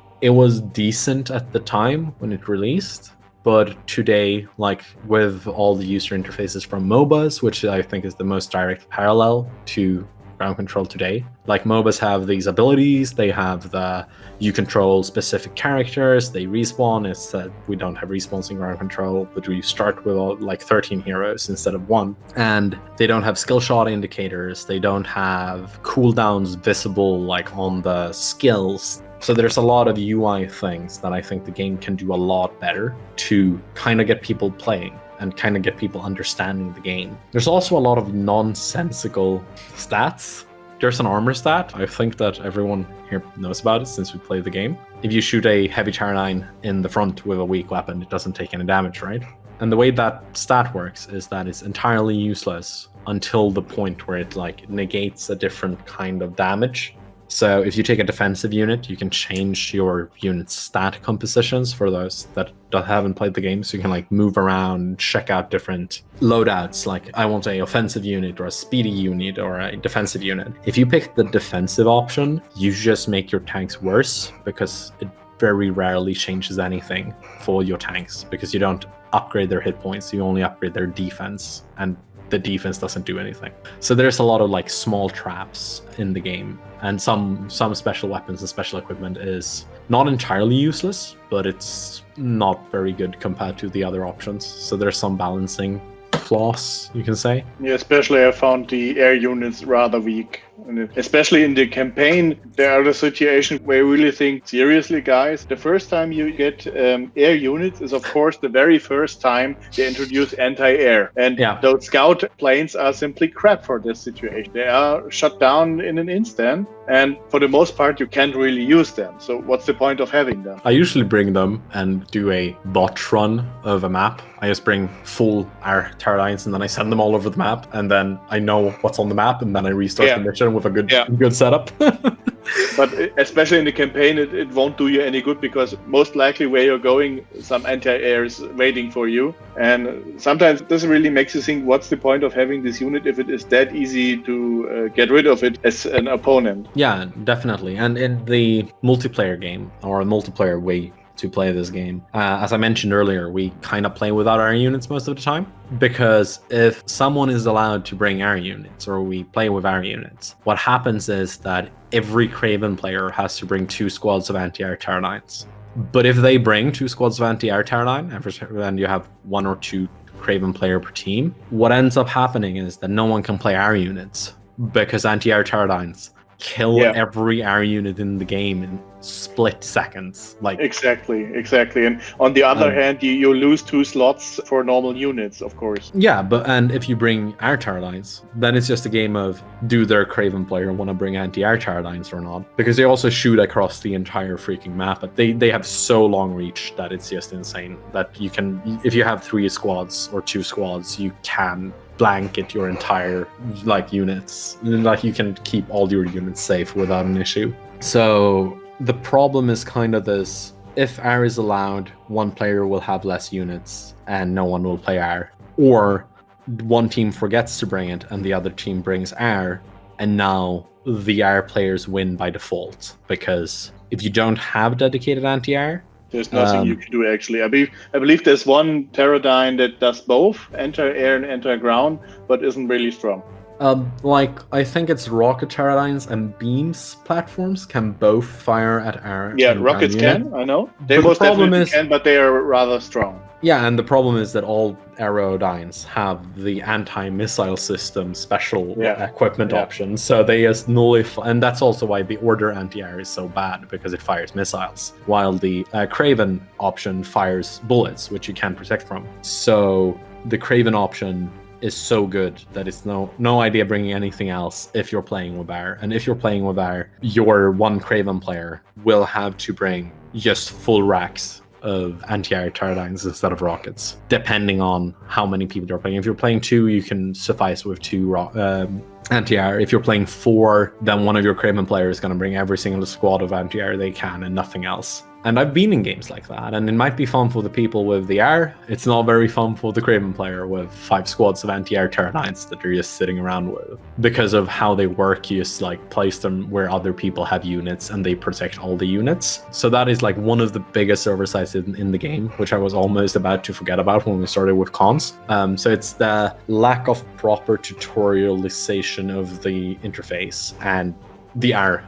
decent at the time when it released, but today, like with all the user interfaces from MOBAs, which I think is the most direct parallel to ground control today. Like MOBAs have these abilities, they have you control specific characters, they respawn. It's that we don't have respawns in ground control, but we start with like 13 heroes instead of 1. And they don't have skill shot indicators, they don't have cooldowns visible like on the skills. So there's a lot of UI things that I think the game can do a lot better to kind of get people playing and kind of get people understanding the game. There's also a lot of nonsensical stats. There's an armor stat. I think that everyone here knows about it since we play the game. If you shoot a heavy Tyrannine in the front with a weak weapon, it doesn't take any damage, right? And the way that stat works is that it's entirely useless until the point where it like negates a different kind of damage. So if you take a defensive unit, you can change your unit's stat compositions for those that haven't played the game. So you can like move around, check out different loadouts. Like I want a offensive unit or a speedy unit or a defensive unit. If you pick the defensive option, you just make your tanks worse because it very rarely changes anything for your tanks because you don't upgrade their hit points. You only upgrade their defense, and the defense doesn't do anything. So there's a lot of like small traps in the game, and some special weapons and special equipment is not entirely useless, but it's not very good compared to the other options. So there's some balancing flaws, you can say. Yeah, especially I found the air units rather weak. And especially in the campaign, there are the situations where you really think, seriously, guys, the first time you get air units is, of course, the very first time they introduce anti-air. And those scout planes are simply crap for this situation. They are shut down in an instant. And for the most part, you can't really use them. So what's the point of having them? I usually bring them and do a bot run of a map. I just bring full air Tyrannines and then I send them all over the map. And then I know what's on the map and then I restart the mission with a good setup. But especially in the campaign, it won't do you any good because most likely where you're going, some anti-air is waiting for you. And sometimes this really makes you think, what's the point of having this unit if it is that easy to get rid of it as an opponent? Yeah, definitely. And in the multiplayer game, or a multiplayer way to play this game, as I mentioned earlier, we kind of play without our units most of the time, because if someone is allowed to bring our units, or we play with our units, what happens is that every Craven player has to bring 2 squads of anti-air Tyrannines. But if they bring 2 squads of anti-air Tyrannine, and you have 1 or 2 Craven player per team, what ends up happening is that no one can play our units, because anti-air Tyrannines kill every air unit in the game in split seconds. Like exactly. And on the other hand, you lose 2 slots for normal units, of course. Yeah, and if you bring air Tyrannines, then it's just a game of, do their Craven player want to bring anti-air Tyrannines or not? Because they also shoot across the entire freaking map, but they have so long reach that it's just insane that you can, if you have 3 squads or 2 squads, you can blanket your entire units. Like you can keep all your units safe without an issue. So the problem is kind of this: if air is allowed, one player will have less units and no one will play air, or one team forgets to bring it and the other team brings air, and now the air players win by default, because if you don't have dedicated anti-air, there's nothing you can do, actually. I believe there's one Teradyne that does both anti-air and anti-ground, but isn't really strong. I think it's rocket Teradynes and beams platforms can both fire at air. Yeah, rockets can, I know. They most definitely can, but they are rather strong. Yeah, and the problem is that all Aerodynes have the anti-missile system special equipment option, so they just nullify, and that's also why the order anti-air is so bad, because it fires missiles, while the Craven option fires bullets, which you can protect from. So the Craven option is so good that it's no idea bringing anything else if you're playing with air. And if you're playing with air, your one Craven player will have to bring just full racks of anti-air Teradynes instead of rockets, depending on how many people you're playing. If you're playing 2, you can suffice with 2 anti-air. If you're playing 4, then one of your Craven players is going to bring every single squad of anti-air they can and nothing else. And I've been in games like that, and it might be fun for the people with the air. It's not very fun for the Craven player with 5 squads of anti-air Terra Knights that they're just sitting around with. Because of how they work, you just like place them where other people have units and they protect all the units. So that is like one of the biggest oversights in the game, which I was almost about to forget about when we started with cons. So it's the lack of proper tutorialization of the interface and the R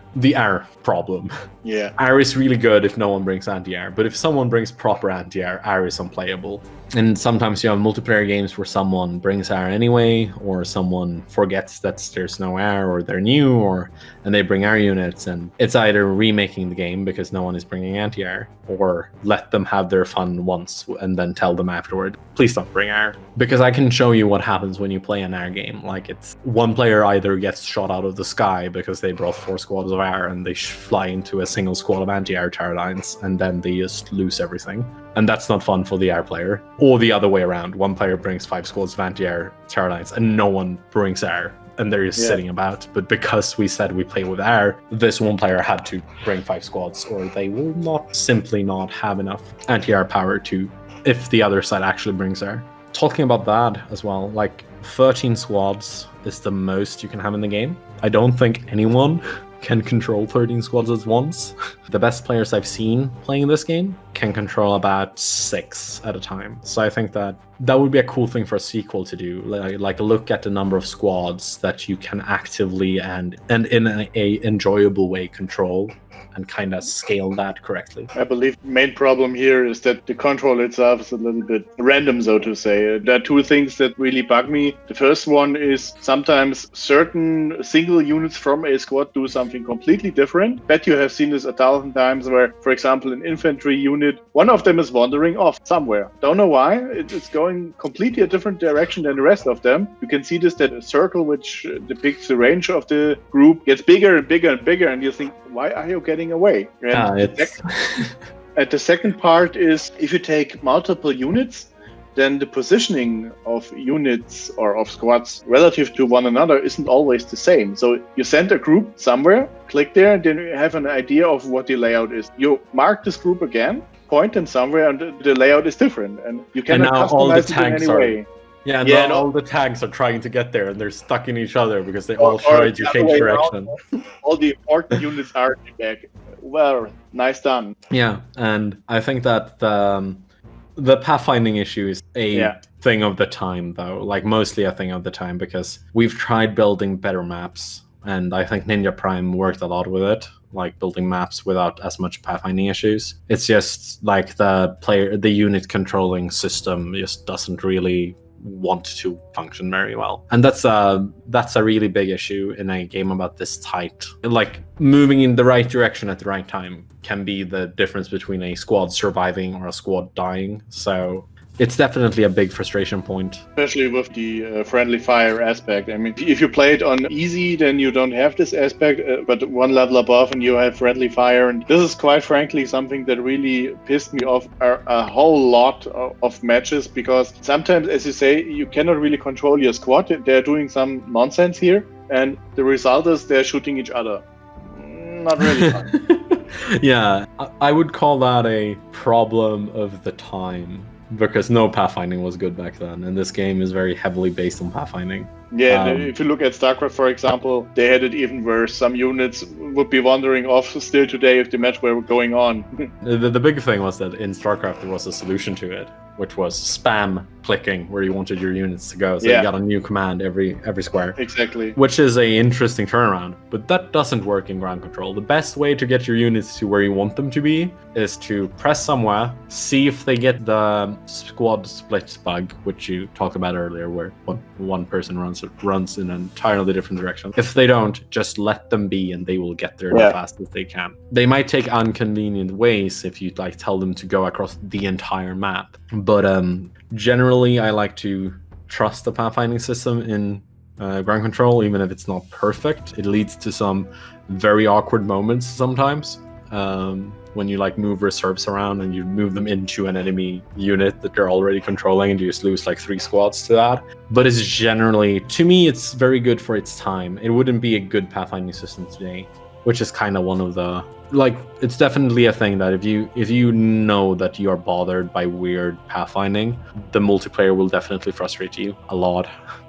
problem. Yeah. R is really good if no one brings anti-R, but if someone brings proper anti-R, R is unplayable. And sometimes you have multiplayer games where someone brings R anyway, or someone forgets that there's no R, or they're new, and they bring R units, and it's either remaking the game because no one is bringing anti-R, or let them have their fun once and then tell them afterward, please don't bring R. Because I can show you what happens when you play an R game. Like, it's one player either gets shot out of the sky because they brought 4 squads of R and they fly into a single squad of anti-R Terra Lines, and then they just lose everything. And that's not fun for the R player. Or the other way around. One player brings 5 squads of anti-R Terra Lines and no one brings R, and they're just sitting about. But because we said we play with R, this one player had to bring 5 squads, or they will simply not have enough anti-R power to, if the other side actually brings R. Talking about that as well, like 13 squads is the most you can have in the game. I don't think anyone can control 13 squads at once. The best players I've seen playing this game can control about 6 at a time. So I think that would be a cool thing for a sequel to do, like look at the number of squads that you can actively and in a enjoyable way control, and kind of scale that correctly. I believe the main problem here is that the control itself is a little bit random, so to say. There are 2 things that really bug me. The first one is sometimes certain single units from a squad do something completely different. Bet you have seen this 1,000 times where, for example, an infantry unit, one of them is wandering off somewhere. Don't know why. It's going completely a different direction than the rest of them. You can see this, that a circle which depicts the range of the group gets bigger and bigger and bigger, and you think, why are you getting away? And the second part is, if you take multiple units, then the positioning of units or of squads relative to one another isn't always the same. So you send a group somewhere, click there, then you have an idea of what the layout is. You mark this group again, point them somewhere, and the layout is different, and you cannot customize it in any way. All the tanks are trying to get there, and they're stuck in each other because they all try to change direction. All the important units are back. Well, nice done. Yeah, and I think that the pathfinding issue is a thing of the time, though. Like, mostly a thing of the time, because we've tried building better maps, and I think Ninja Prime worked a lot with it, like building maps without as much pathfinding issues. It's just like the unit controlling system just doesn't really want to function very well, and that's a really big issue in a game about this tight. Like, moving in the right direction at the right time can be the difference between a squad surviving or a squad dying. So it's definitely a big frustration point, especially with the friendly fire aspect. I mean, if you play it on easy, then you don't have this aspect, but one level above and you have friendly fire. And this is quite frankly something that really pissed me off a whole lot of matches, because sometimes, as you say, you cannot really control your squad. They're doing some nonsense here, and the result is they're shooting each other. Not really fun. Yeah, I would call that a problem of the time, because no pathfinding was good back then, and this game is very heavily based on pathfinding. Yeah, if you look at StarCraft, for example, they had it even worse. Some units would be wandering off still today if the match were going on. The big thing was that in StarCraft there was a solution to it, which was spam clicking where you wanted your units to go. So you got a new command every square. Exactly. Which is a interesting turnaround, but that doesn't work in ground control. The best way to get your units to where you want them to be is to press somewhere, see if they get the squad split bug, which you talked about earlier, where one person runs in an entirely different direction. If they don't, just let them be, and they will get there as fast as they can. They might take inconvenient ways if you like tell them to go across the entire map, but generally I like to trust the pathfinding system in ground control, even if it's not perfect. It leads to some very awkward moments sometimes, when you like move reserves around and you move them into an enemy unit that they're already controlling, and you just lose like 3 squads to that. But it's generally, to me, it's very good for its time. It wouldn't be a good pathfinding system today, which is kind of one of the like it's definitely a thing that if you know that you are bothered by weird pathfinding, the multiplayer will definitely frustrate you a lot,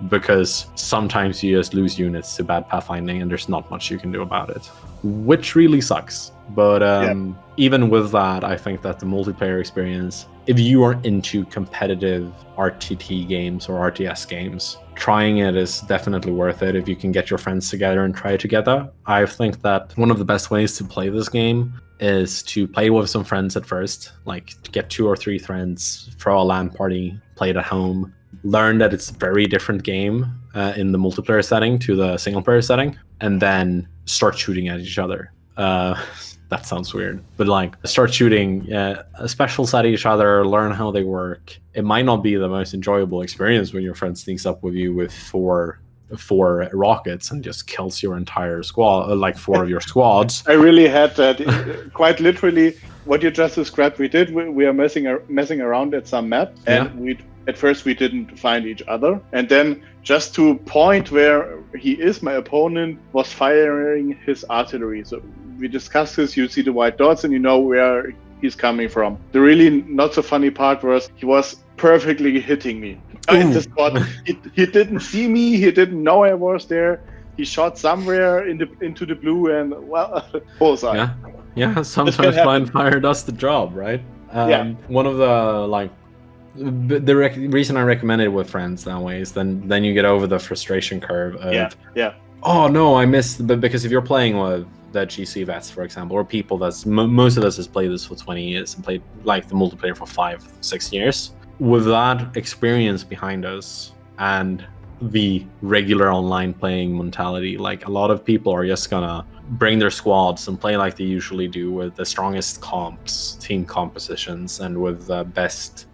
because sometimes you just lose units to bad pathfinding and there's not much you can do about it, which really sucks. But even with that, I think that the multiplayer experience, if you are into competitive RTT games or RTS games, trying it is definitely worth it if you can get your friends together and try it together. I think that one of the best ways to play this game is to play with some friends at first, like get 2 or 3 friends, throw a LAN party, play it at home, learn that it's a very different game in the multiplayer setting to the single player setting, and then start shooting at each other. That sounds weird, but like start shooting specials at each other, learn how they work. It might not be the most enjoyable experience when your friend sneaks up with you with four rockets and just kills your entire squad, like 4 of your squads. I really had that. Quite literally, what you just described, we did. We are messing around at some map, and at first we didn't find each other, and then just to point where he is, my opponent was firing his artillery. So we discussed this. You see the white dots, and you know where he's coming from. The really not so funny part was he was perfectly hitting me. In the spot. He didn't see me. He didn't know I was there. He shot somewhere into the blue, and well, bullseye. Yeah. Sometimes blind fire does the job, right? One of the reason I recommend it with friends that way is then you get over the frustration curve of oh no, I missed. But because if you're playing with the GC vets, for example, or people that's most of us has played this for 20 years and played like the multiplayer for 5-6 years. With that experience behind us and the regular online playing mentality, like a lot of people are just gonna bring their squads and play like they usually do with the strongest comps, team compositions, and with the best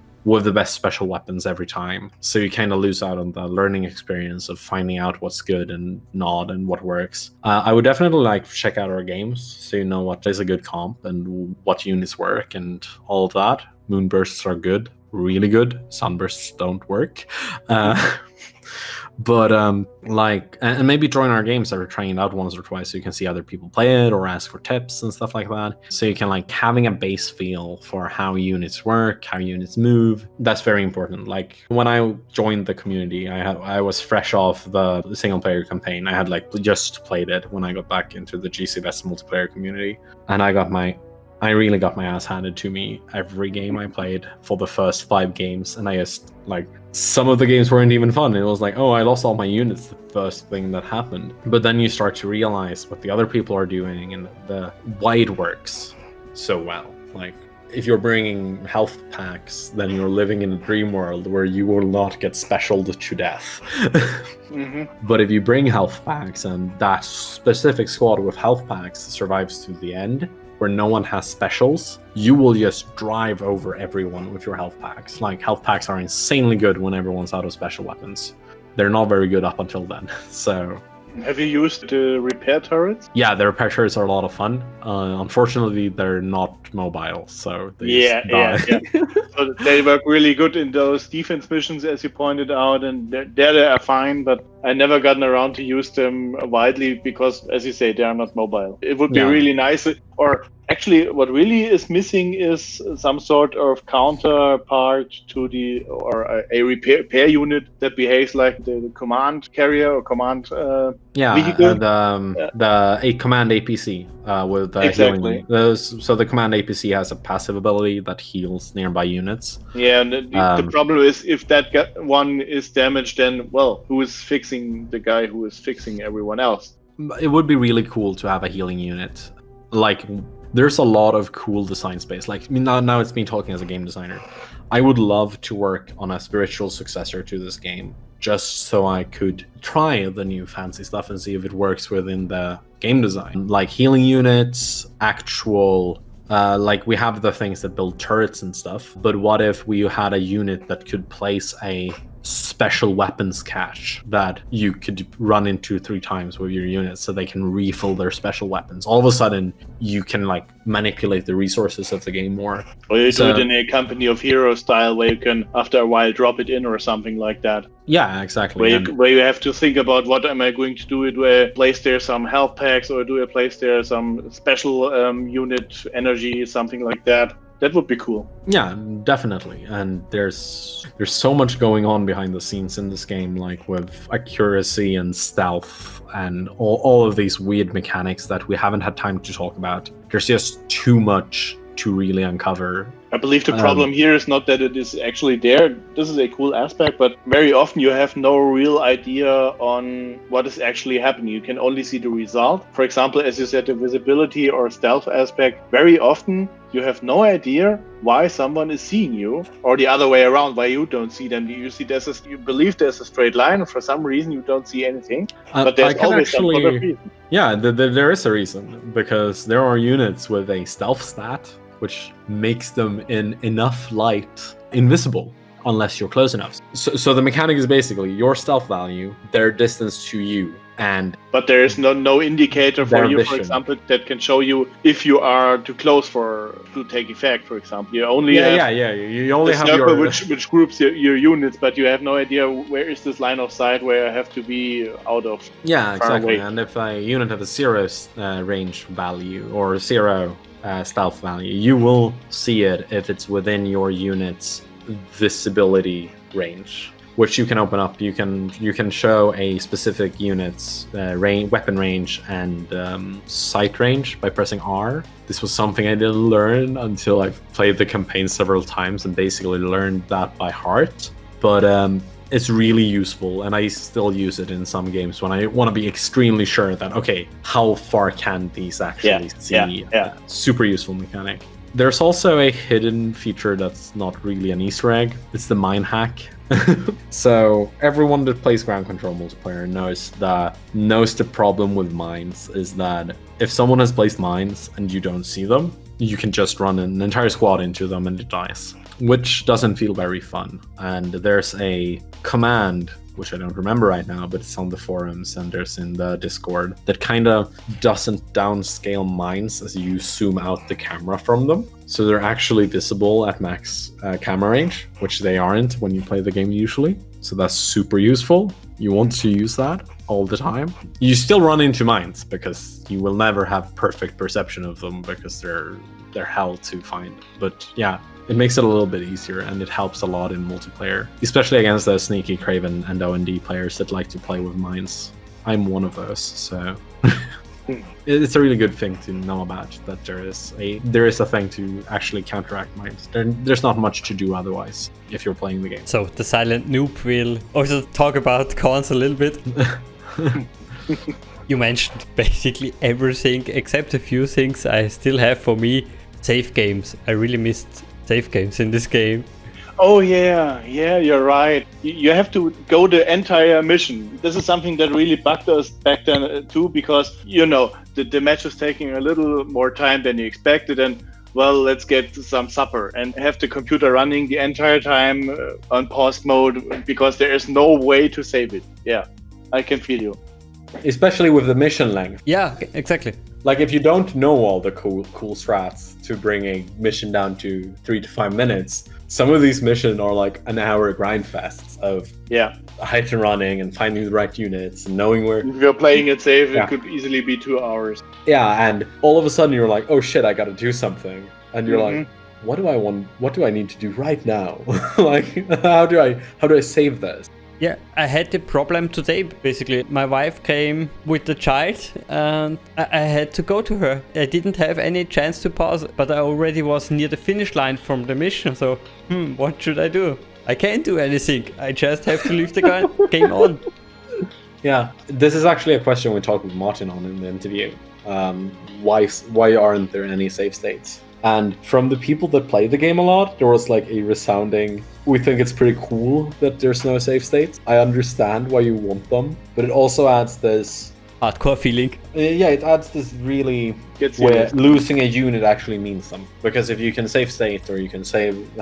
special weapons every time. So you kind of lose out on the learning experience of finding out what's good and not and what works. I would definitely like check out our games so you know what is a good comp and what units work and all of that. Moonbursts are good. Really good. Sunbursts don't work. But and maybe join our games that we're trying it out once or twice so you can see other people play it or ask for tips and stuff like that. So you can like having a base feel for how units work, how units move. That's very important. Like when I joined the community, I was fresh off the single player campaign. I had like just played it when I got back into the GC Best multiplayer community, and I really got my ass handed to me every game I played for the first 5 games, and I just like some of the games weren't even fun. It was like, oh, I lost all my units the first thing that happened. But then you start to realize what the other people are doing and why it works so well. Like if you're bringing health packs, then you're living in a dream world where you will not get specialed to death. But if you bring health packs and that specific squad with health packs survives to the end, where no one has specials, you will just drive over everyone with your health packs. Like health packs are insanely good when everyone's out of special weapons. They're not very good up until then. So have you used the repair turrets? Yeah, the repair turrets are a lot of fun. Unfortunately, they're not mobile, so they die. So they work really good in those defense missions, as you pointed out, and they are fine. But I never gotten around to use them widely because, as you say, they are not mobile. It would be really nice, or actually, what really is missing is some sort of counterpart to a repair unit that behaves like the command carrier or command vehicle. The command APC with exactly. healing. So the command APC has a passive ability that heals nearby units. Yeah, and the problem is if that one is damaged, then well, who is fixing the guy who is fixing everyone else? It would be really cool to have a healing unit. Like there's a lot of cool design space. Like now it's me talking as a game designer. I would love to work on a spiritual successor to this game, just so I could try the new fancy stuff and see if it works within the game design. Like healing units, actual like we have the things that build turrets and stuff, but what if we had a unit that could place a special weapons cache that you could run into 3 times with your units so they can refill their special weapons. All of a sudden, you can like manipulate the resources of the game more. Or you do it in a Company of Heroes style where you can, after a while, drop it in or something like that. Yeah, exactly. Where you have to think about what am I going to do? Do I place there some health packs, or do I place there some special unit energy, something like that? That would be cool. Yeah, definitely. And there's so much going on behind the scenes in this game, like with accuracy and stealth and all of these weird mechanics that we haven't had time to talk about. There's just too much to really uncover. I believe the problem here is not that it is actually there. This is a cool aspect, but very often you have no real idea on what is actually happening. You can only see the result. For example, as you said, the visibility or stealth aspect, very often you have no idea why someone is seeing you, or the other way around, why you don't see them. You see you believe there's a straight line, and for some reason you don't see anything. But there's always some other reason. Yeah, there is a reason, because there are units with a stealth stat which makes them in enough light invisible unless you're close enough. So the mechanic is basically your stealth value, their distance to you, but there is no indicator for you, vision. For example, that can show you if you are too close to take effect. For example, you only have you only have circle your which groups your units, but you have no idea where is this line of sight where I have to be out of. Yeah, exactly. Away. And if a unit has a 0 range value or 0 stealth value, you will see it if it's within your unit's visibility range, which you can open up. You can show a specific unit's weapon range and sight range by pressing R. This was something I didn't learn until I've played the campaign several times and basically learned that by heart. But it's really useful, and I still use it in some games when I want to be extremely sure that, okay, how far can these actually see? Super useful mechanic. There's also a hidden feature that's not really an Easter egg. It's the mine hack. So everyone that plays ground control multiplayer knows the problem with mines is that if someone has placed mines and you don't see them, you can just run an entire squad into them and it dies, which doesn't feel very fun. And there's a command, which I don't remember right now, but it's on the forums and there's in the Discord, that kind of doesn't downscale mines as you zoom out the camera from them. So they're actually visible at max camera range, which they aren't when you play the game usually. So that's super useful. You want to use that all the time. You still run into mines because you will never have perfect perception of them because they're hell to find. But yeah, it makes it a little bit easier and it helps a lot in multiplayer, especially against those sneaky Craven and O&D players that like to play with mines. I'm one of those, so it's a really good thing to know about, that there is a thing to actually counteract mines. There's not much to do otherwise if you're playing the game. So the silent noob will also talk about cons a little bit. You mentioned basically everything except a few things I still have for me. Save games. I really missed save games in this game. Oh yeah, you're right. You have to go the entire mission. This is something that really bugged us back then too, because the match was taking a little more time than you expected, and well, let's get some supper and have the computer running the entire time on pause mode because there is no way to save it. Yeah, I can feel you. Especially with the mission length. Yeah, exactly. Like if you don't know all the cool strats to bring a mission down to 3 to 5 minutes, some of these missions are like an hour grind fests of height and running and finding the right units and knowing where. If you're playing it safe, it could easily be 2 hours. Yeah, and all of a sudden you're like, oh shit, I gotta do something. And you're like, what do I want? What do I need to do right now? Like, how do I save this? Yeah, I had the problem today. Basically, my wife came with the child and I had to go to her. I didn't have any chance to pause, but I already was near the finish line from the mission. So, what should I do? I can't do anything. I just have to leave the game on. Yeah, this is actually a question we talked with Martin on in the interview. Why aren't there any save states? And from the people that play the game a lot, there was like a resounding, we think it's pretty cool that there's no save states. I understand why you want them, but it also adds this hardcore feeling. Yeah, it adds this really Gets where serious. losing a unit actually means something. Because if you can save state or you can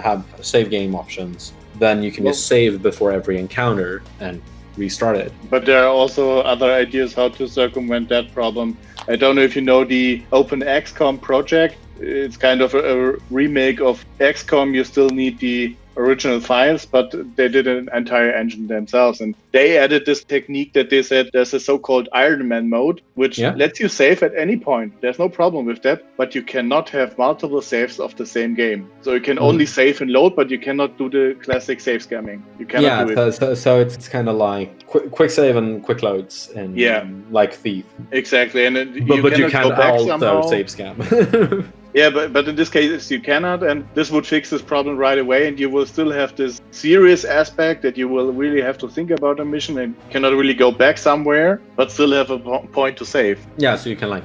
have save game options, then you can just save before every encounter and restart it. But there are also other ideas how to circumvent that problem. I don't know if you know the Open XCOM project. It's kind of a remake of XCOM. You still need the original files, but they did an entire engine themselves. And they added this technique that they said there's a so-called Iron Man mode, which lets you save at any point. There's no problem with that, but you cannot have multiple saves of the same game. So you can only save and load, but you cannot do the classic save scamming. You cannot do it. So it's kind of like quick save and quick loads and like Thief. Exactly. And But you can't go back also somehow. save scam. Yeah, but in this case you cannot, and this would fix this problem right away, and you will still have this serious aspect that you will really have to think about a mission and cannot really go back somewhere, but still have a point to save. Yeah, so you can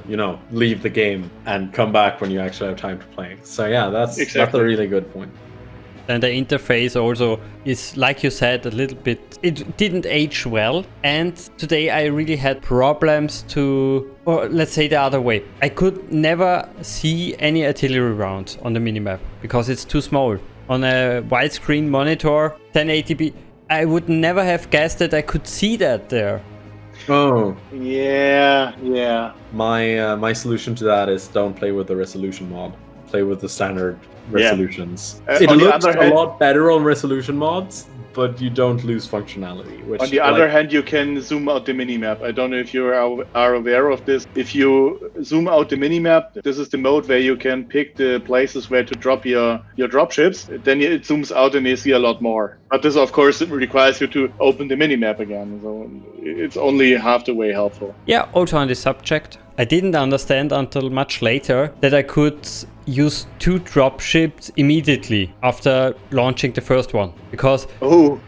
leave the game and come back when you actually have time to play. So yeah, that's a really good point. And the interface also is, like you said, a little bit, it didn't age well. And today I really had problems or let's say the other way. I could never see any artillery rounds on the minimap because it's too small. On a widescreen monitor, 1080p, I would never have guessed that I could see that there. Oh. Yeah. My solution to that is don't play with the resolution mod. Play with the standard resolutions. It looks a lot better on resolution mods, but you don't lose functionality. Which, on the other hand, you can zoom out the minimap. I don't know if you are aware of this. If you zoom out the minimap, this is the mode where you can pick the places where to drop your dropships. Then it zooms out and you see a lot more. But this, of course, requires you to open the minimap again. So it's only half the way helpful. Yeah, also on this subject, I didn't understand until much later that I could use 2 dropships immediately after launching the first one. Because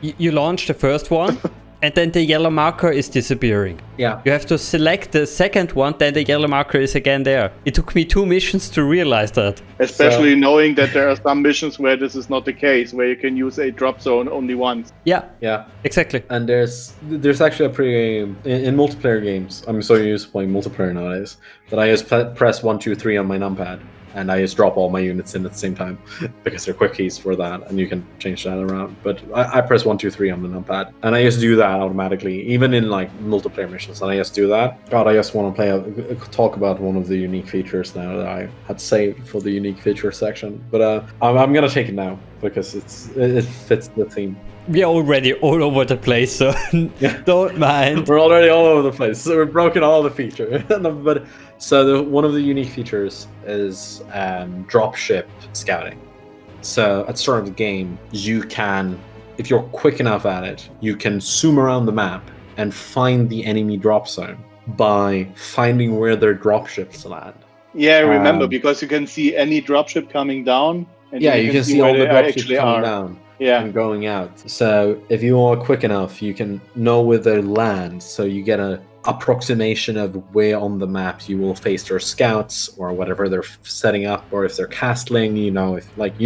you launch the first one and then the yellow marker is disappearing. Yeah. You have to select the second one, then the yellow marker is again there. It took me 2 missions to realize that. Especially knowing that there are some missions where this is not the case, where you can use a drop zone only once. Yeah, exactly. And there's actually a pretty in multiplayer games. I'm so used to playing multiplayer nowadays that I just press 1, 2, 3 on my numpad. And I just drop all my units in at the same time because they're quick keys for that, and you can change that around. But I press 1, 2, 3 on the numpad, and I just do that automatically, even in like multiplayer missions. And I just do that. God, I just want to talk about one of the unique features now that I had saved for the unique feature section. But I'm gonna take it now because it fits the theme. We are already all over the place, so don't mind. We're already all over the place. So we've broken all the features. But one of the unique features is dropship scouting. So at the start of the game, you can, if you're quick enough at it, you can zoom around the map and find the enemy drop zone by finding where their dropships land. Yeah, I remember, because you can see any dropship coming down. And you can see all the dropships coming down. Yeah. And going out. So if you are quick enough, you can know where they land. So you get an approximation of where on the map you will face their scouts or whatever they're setting up, or if they're castling. You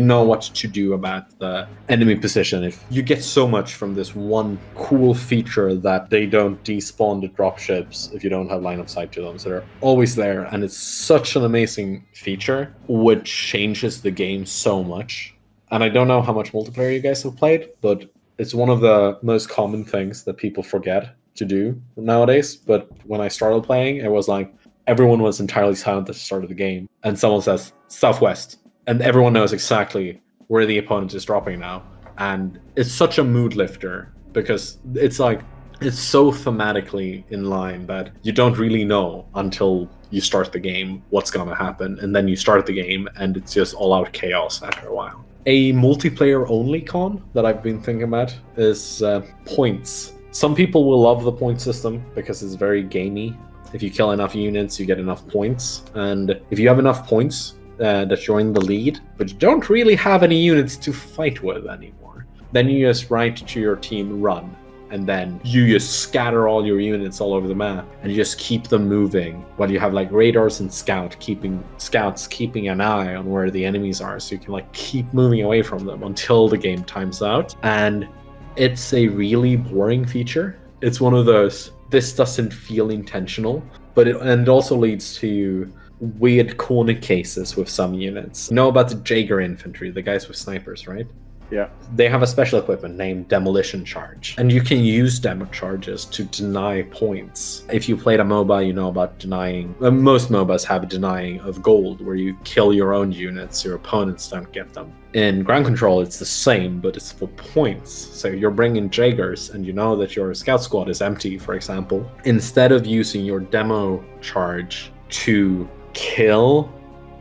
know what to do about the enemy position. If you get so much from this one cool feature that they don't despawn the dropships if you don't have line of sight to them, so they're always there, and it's such an amazing feature which changes the game so much. And I don't know how much multiplayer you guys have played, but it's one of the most common things that people forget to do nowadays. But when I started playing, it was like everyone was entirely silent at the start of the game. And someone says, southwest. And everyone knows exactly where the opponent is dropping now. And it's such a mood lifter because it's so thematically in line that you don't really know until you start the game what's going to happen. And then you start the game and it's just all out chaos after a while. A multiplayer-only con that I've been thinking about is points. Some people will love the point system because it's very gamey. If you kill enough units, you get enough points. And if you have enough points that you're in the lead, but you don't really have any units to fight with anymore, then you just write to your team, run. And then you just scatter all your units all over the map and you just keep them moving while you have like radars and scouts keeping an eye on where the enemies are, so you can like keep moving away from them until the game times out. And it's a really boring feature. It's one of those this doesn't feel intentional, but it also leads to weird corner cases with some units. You know about the Jaeger infantry, the guys with snipers, right? Yeah. They have a special equipment named Demolition Charge, and you can use demo charges to deny points. If you played a MOBA, you know about denying. Most MOBAs have a denying of gold, where you kill your own units, your opponents don't get them. In ground control, it's the same, but it's for points. So you're bringing Jaegers, and you know that your scout squad is empty, for example. Instead of using your demo charge to kill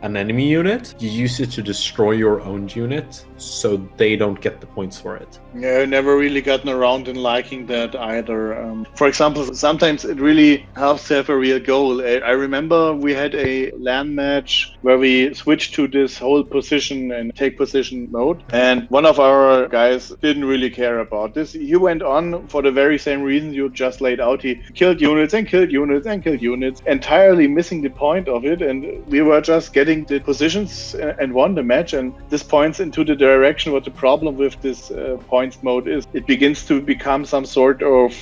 an enemy unit, you use it to destroy your own unit, so they don't get the points for it. Yeah, I never really gotten around in liking that either. For example, sometimes it really helps to have a real goal. I remember we had a LAN match where we switched to this whole position and take position mode, and one of our guys didn't really care about this. He went on for the very same reason you just laid out. He killed units and killed units and killed units, entirely missing the point of it, and we were just getting the positions and won the match. And this points into the direction what the problem with this points mode is. It begins to become some sort of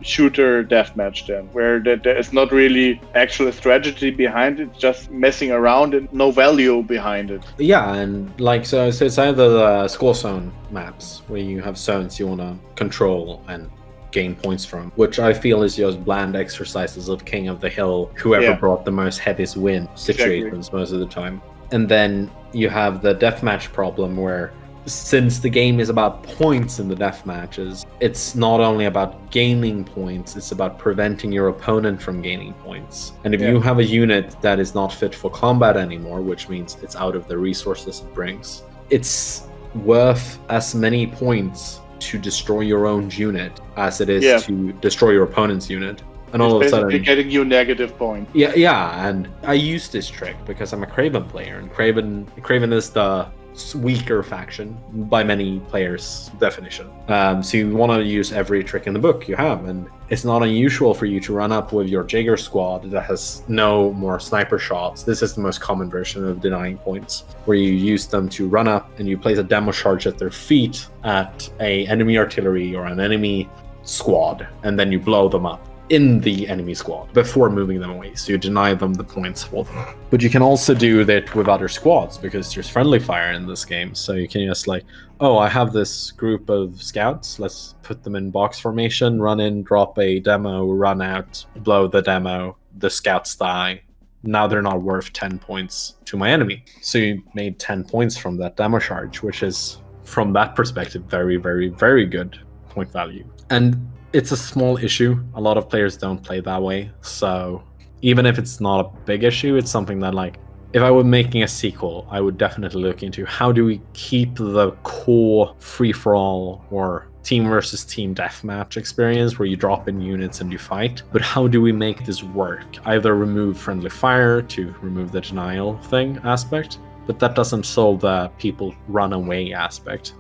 shooter deathmatch then, where there is not really actual strategy behind it, just messing around and no value behind it. Yeah, and like so it's either the score zone maps where you have zones you want to control and gain points from, which I feel is just bland exercises of King of the Hill, whoever brought the most heaviest win situations most of the time. And then you have the deathmatch problem where, since the game is about points in the death matches, it's not only about gaining points, it's about preventing your opponent from gaining points. And if you have a unit that is not fit for combat anymore, which means it's out of the resources it brings, it's worth as many points to destroy your own unit as it is to destroy your opponent's unit. And all of a sudden, getting you negative points. Yeah, and I use this trick because I'm a Craven player, and Craven is the weaker faction by many players' definition. So you want to use every trick in the book you have, and it's not unusual for you to run up with your Jaeger squad that has no more sniper shots. This is the most common version of denying points, where you use them to run up and you place a demo charge at their feet at a enemy artillery or an enemy squad, and then you blow them up in the enemy squad before moving them away, so you deny them the points for them. But you can also do that with other squads, because there's friendly fire in this game, so you can just like, oh, I have this group of scouts, let's put them in box formation, run in, drop a demo, run out, blow the demo, the scouts die. Now they're not worth 10 points to my enemy. So you made 10 points from that demo charge, which is, from that perspective, very, very, very good point value. And it's a small issue. A lot of players don't play that way. So even if it's not a big issue, it's something that, like, if I were making a sequel, I would definitely look into how do we keep the core free-for-all or team versus team deathmatch experience where you drop in units and you fight, but how do we make this work? Either remove friendly fire to remove the denial thing aspect, but that doesn't solve the people run away aspect.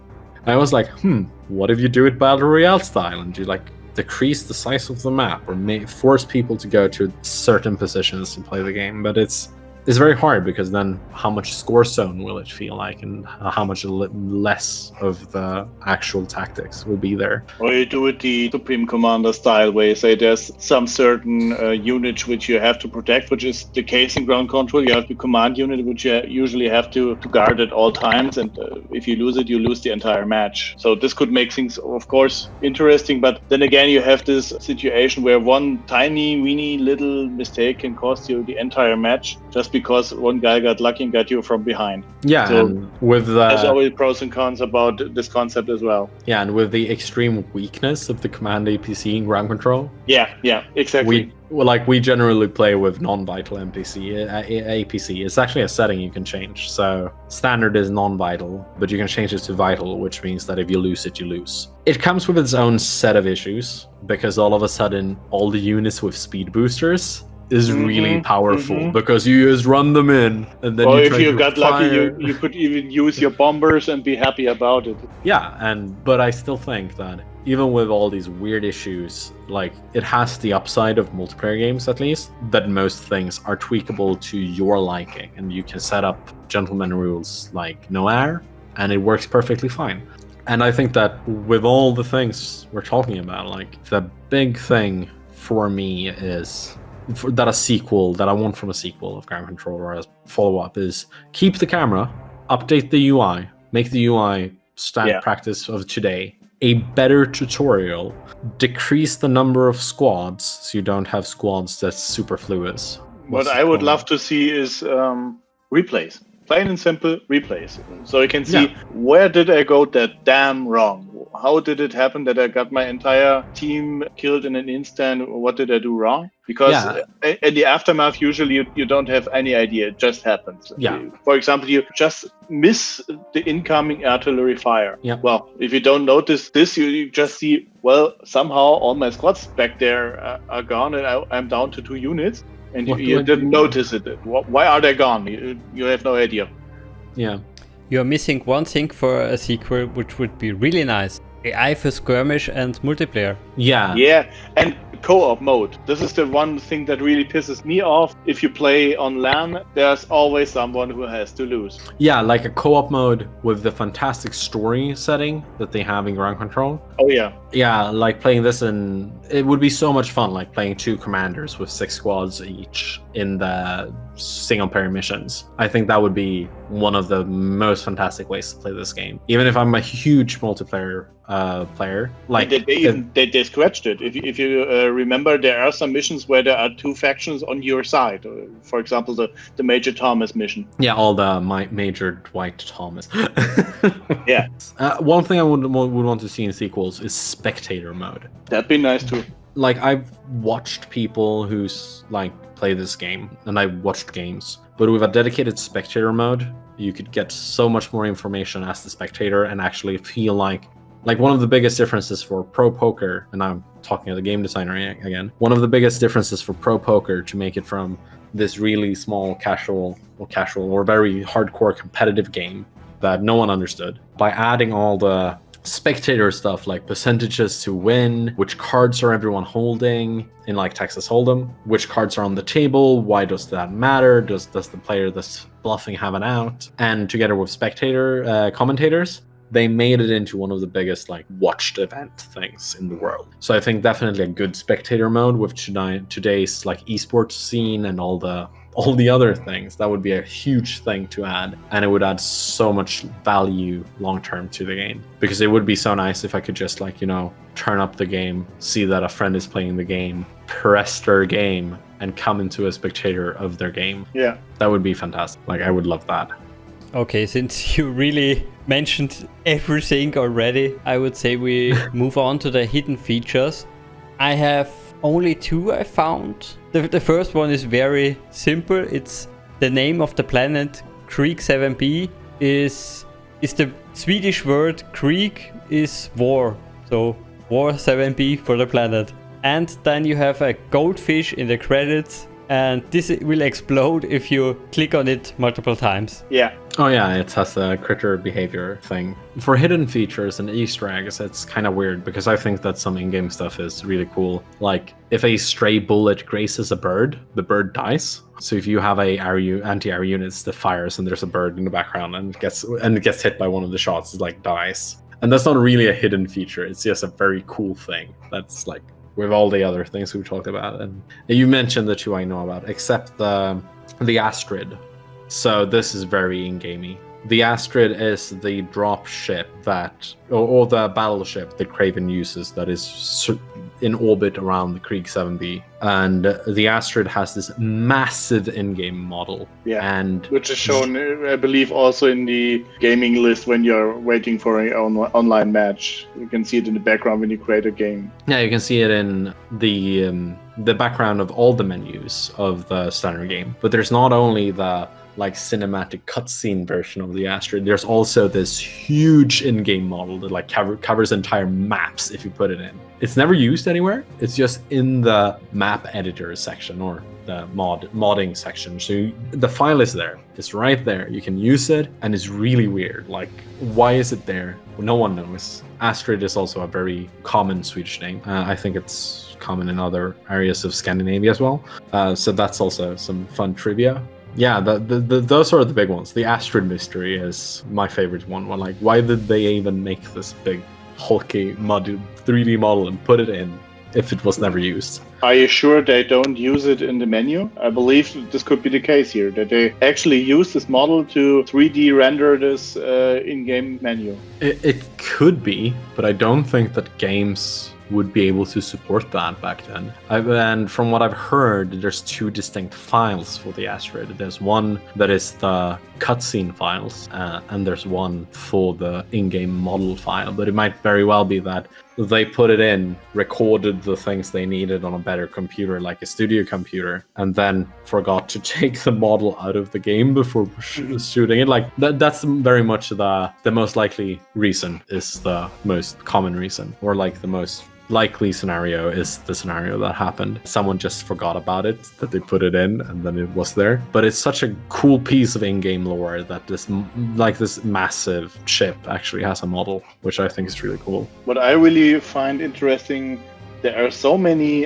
I was like, what if you do it battle royale style and you like decrease the size of the map or force people to go to certain positions to play the game? But it's very hard, because then how much score zone will it feel like, and how much less of the actual tactics will be there? Or you do it the Supreme Commander style, where you say there's some certain unit which you have to protect, which is the case in ground control. You have the command unit, which you usually have to guard at all times, and if you lose it, you lose the entire match. So this could make things, of course, interesting, but then again, you have this situation where one tiny, weeny little mistake can cost you the entire match, just because one guy got lucky and got you from behind. Yeah, so and with there's always pros and cons about this concept as well. Yeah, and with the extreme weakness of the command APC in ground control. Yeah, exactly. We generally play with non-vital APC. It's actually a setting you can change. So standard is non-vital, but you can change it to vital, which means that if you lose it, you lose. It comes with its own set of issues, because all of a sudden, all the units with speed boosters is really powerful, because you just run them in, and then if you got lucky, you could even use your bombers and be happy about it. Yeah, but I still think that even with all these weird issues, like, it has the upside of multiplayer games, at least, that most things are tweakable to your liking, and you can set up gentleman rules like no air, and it works perfectly fine. And I think that with all the things we're talking about, like, the big thing for me is that I want from a sequel of Ground Control or a follow-up is keep the camera, update the UI, make the UI practice of today, a better tutorial, decrease the number of squads so you don't have squads that's superfluous. What I would love to see is replays. Plain and simple replays. So you can see where did I go that damn wrong? How did it happen that I got my entire team killed in an instant? What did I do wrong? Because in the aftermath, usually you don't have any idea. It just happens. For example, you just miss the incoming artillery fire. Well, if you don't notice this, you just see, well, somehow all my squads back there are gone and I'm down to 2 units. And you didn't notice it. Why are they gone? You have no idea. Yeah. You're missing one thing for a sequel, which would be really nice. AI for skirmish and multiplayer. Yeah, and co-op mode. This is the one thing that really pisses me off. If you play on LAN, there's always someone who has to lose. Yeah, like a co-op mode with the fantastic story setting that they have in Ground Control. Oh yeah. Yeah, like playing this it would be so much fun, like playing 2 commanders with 6 squads each in the single player missions. I think that would be one of the most fantastic ways to play this game. Even if I'm a huge multiplayer player, like they scratched it. If you remember, there are some missions where there are 2 factions on your side. For example, the Major Thomas mission. Yeah, all the Major Dwight Thomas. Yeah. One thing I would want to see in sequels is spectator mode. That'd be nice too. Like, I've watched people who play this game, and I've watched games, but with a dedicated spectator mode, you could get so much more information as the spectator and actually feel like one of the biggest differences for pro poker, and I'm talking as a game designer again, one of the biggest differences for pro poker to make it from this really small casual or very hardcore competitive game that no one understood, by adding all the spectator stuff like percentages to win, which cards are everyone holding in like Texas Hold'em, which cards are on the table, why does that matter, does the player that's bluffing have an out, and together with spectator commentators, they made it into one of the biggest watched event things in the world. So I think definitely a good spectator mode with today's esports scene and all the other things, that would be a huge thing to add, and it would add so much value long term to the game, because it would be so nice if I could just turn up the game, see that a friend is playing the game, press their game, and come into a spectator of their game. Yeah, that would be fantastic. I would love that. Okay, since you really mentioned everything already, I would say we move on to the hidden features. I have only 2 I found. The first one is very simple. It's the name of the planet. Krieg 7b is the Swedish word. Krieg is war, so war 7b for the planet. And then you have a goldfish in the credits, and this will explode if you click on it multiple times. Yeah. Oh yeah, it has a critter behavior thing. For hidden features and Easter eggs, it's kind of weird, because I think that some in-game stuff is really cool. Like, if a stray bullet grazes a bird, the bird dies. So if you have a anti-air units that fires and there's a bird in the background and it gets hit by one of the shots, it dies. And that's not really a hidden feature, it's just a very cool thing. That's with all the other things we talked about. And you mentioned the 2 I know about, except the Astrid. So this is very in-gamey. The Astrid is the drop ship or the battleship that Kraven uses that is in orbit around the Krieg 7b. And the Astrid has this massive in-game model. Yeah, and which is shown, I believe, also in the gaming list when you're waiting for an online match. You can see it in the background when you create a game. Yeah, you can see it in the background of all the menus of the standard game. But there's not only the cinematic cutscene version of the Astrid, there's also this huge in-game model that covers entire maps if you put it in. It's never used anywhere, it's just in the map editor section or the modding section. So the file is there, it's right there, you can use it, and it's really weird. Why is it there? No one knows. Astrid is also a very common Swedish name. I think it's common in other areas of Scandinavia as well. So that's also some fun trivia. Yeah, those are the big ones. The Astrid mystery is my favorite one. Why did they even make this big, hulky, muddy 3D model and put it in if it was never used. Are you sure they don't use it in the menu? I believe this could be the case here, that they actually use this model to 3D render this in-game menu. It could be, but I don't think that games would be able to support that back then. And from what I've heard, there's two distinct files for the asteroid. There's one that is the cutscene files, and there's one for the in-game model file. But it might very well be that they put it in, recorded the things they needed on a better computer, like a studio computer, and then forgot to take the model out of the game before shooting it. Like that's very much the most likely reason, is the most common reason, or like the most likely scenario is the scenario that happened. Someone just forgot about it, that they put it in, and then it was there. But it's such a cool piece of in-game lore that this massive ship actually has a model, which I think is really cool. What I really find interesting, there are so many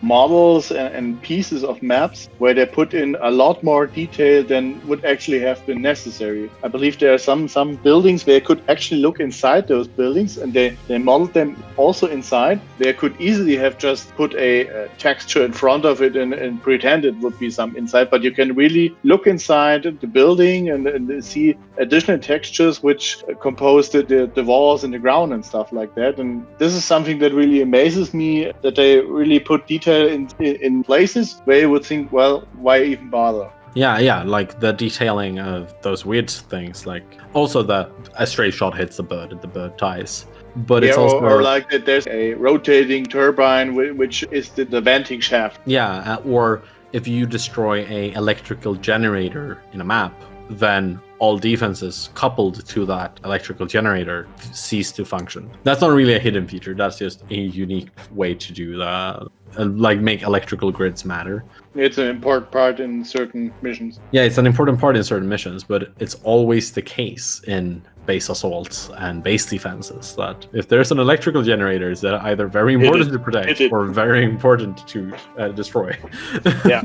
models and pieces of maps where they put in a lot more detail than would actually have been necessary. I believe there are some buildings where you could actually look inside those buildings, and they modeled them also inside. They could easily have just put a texture in front of it and pretend it would be some inside, but you can really look inside the building and see additional textures which compose the walls and the ground and stuff like that. And this is something that really amazes me, that they really put detail in places where you would think, well, why even bother? Yeah, like the detailing of those weird things, like also a stray shot hits the bird and the bird dies. But it's also or like that there's a rotating turbine which is the venting shaft. Yeah, or if you destroy a electrical generator in a map, then all defenses coupled to that electrical generator cease to function. That's not really a hidden feature, that's just a unique way to do that, like make electrical grids matter. It's an important part in certain missions. Yeah, it's an important part in certain missions, but it's always the case in base assaults and base defenses that if there's an electrical generator, it's either very important to protect or very important to destroy. Yeah.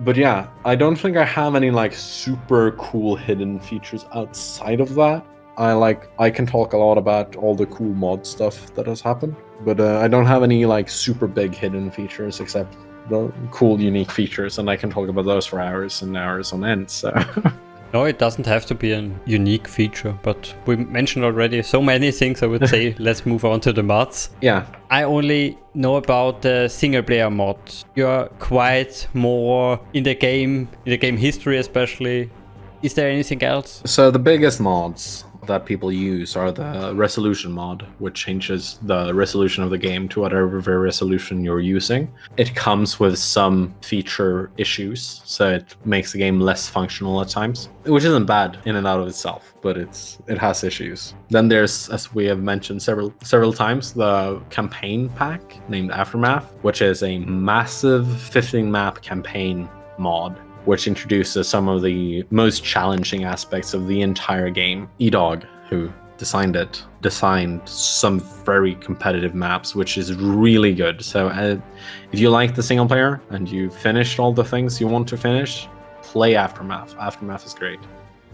But yeah, I don't think I have any like super cool hidden features outside of that. I can talk a lot about all the cool mod stuff that has happened, but I don't have any like super big hidden features except the cool unique features, and I can talk about those for hours and hours on end. So No, it doesn't have to be a unique feature, but we mentioned already so many things. I would say let's move on to the mods. yeah. I only know about the single player mods. You're quite more in the game history especially. Is there anything else? So the biggest mods that people use are the resolution mod, which changes the resolution of the game to whatever resolution you're using. It comes with some feature issues, so it makes the game less functional at times, which isn't bad in and out of itself, but it has issues. Then there's, as we have mentioned several times, the campaign pack named Aftermath, which is a massive 15-map campaign mod, which introduces some of the most challenging aspects of the entire game. E-Dog, who designed it, designed some very competitive maps, which is really good. So if you like the single player and you finished all the things you want to finish, play Aftermath. Aftermath is great.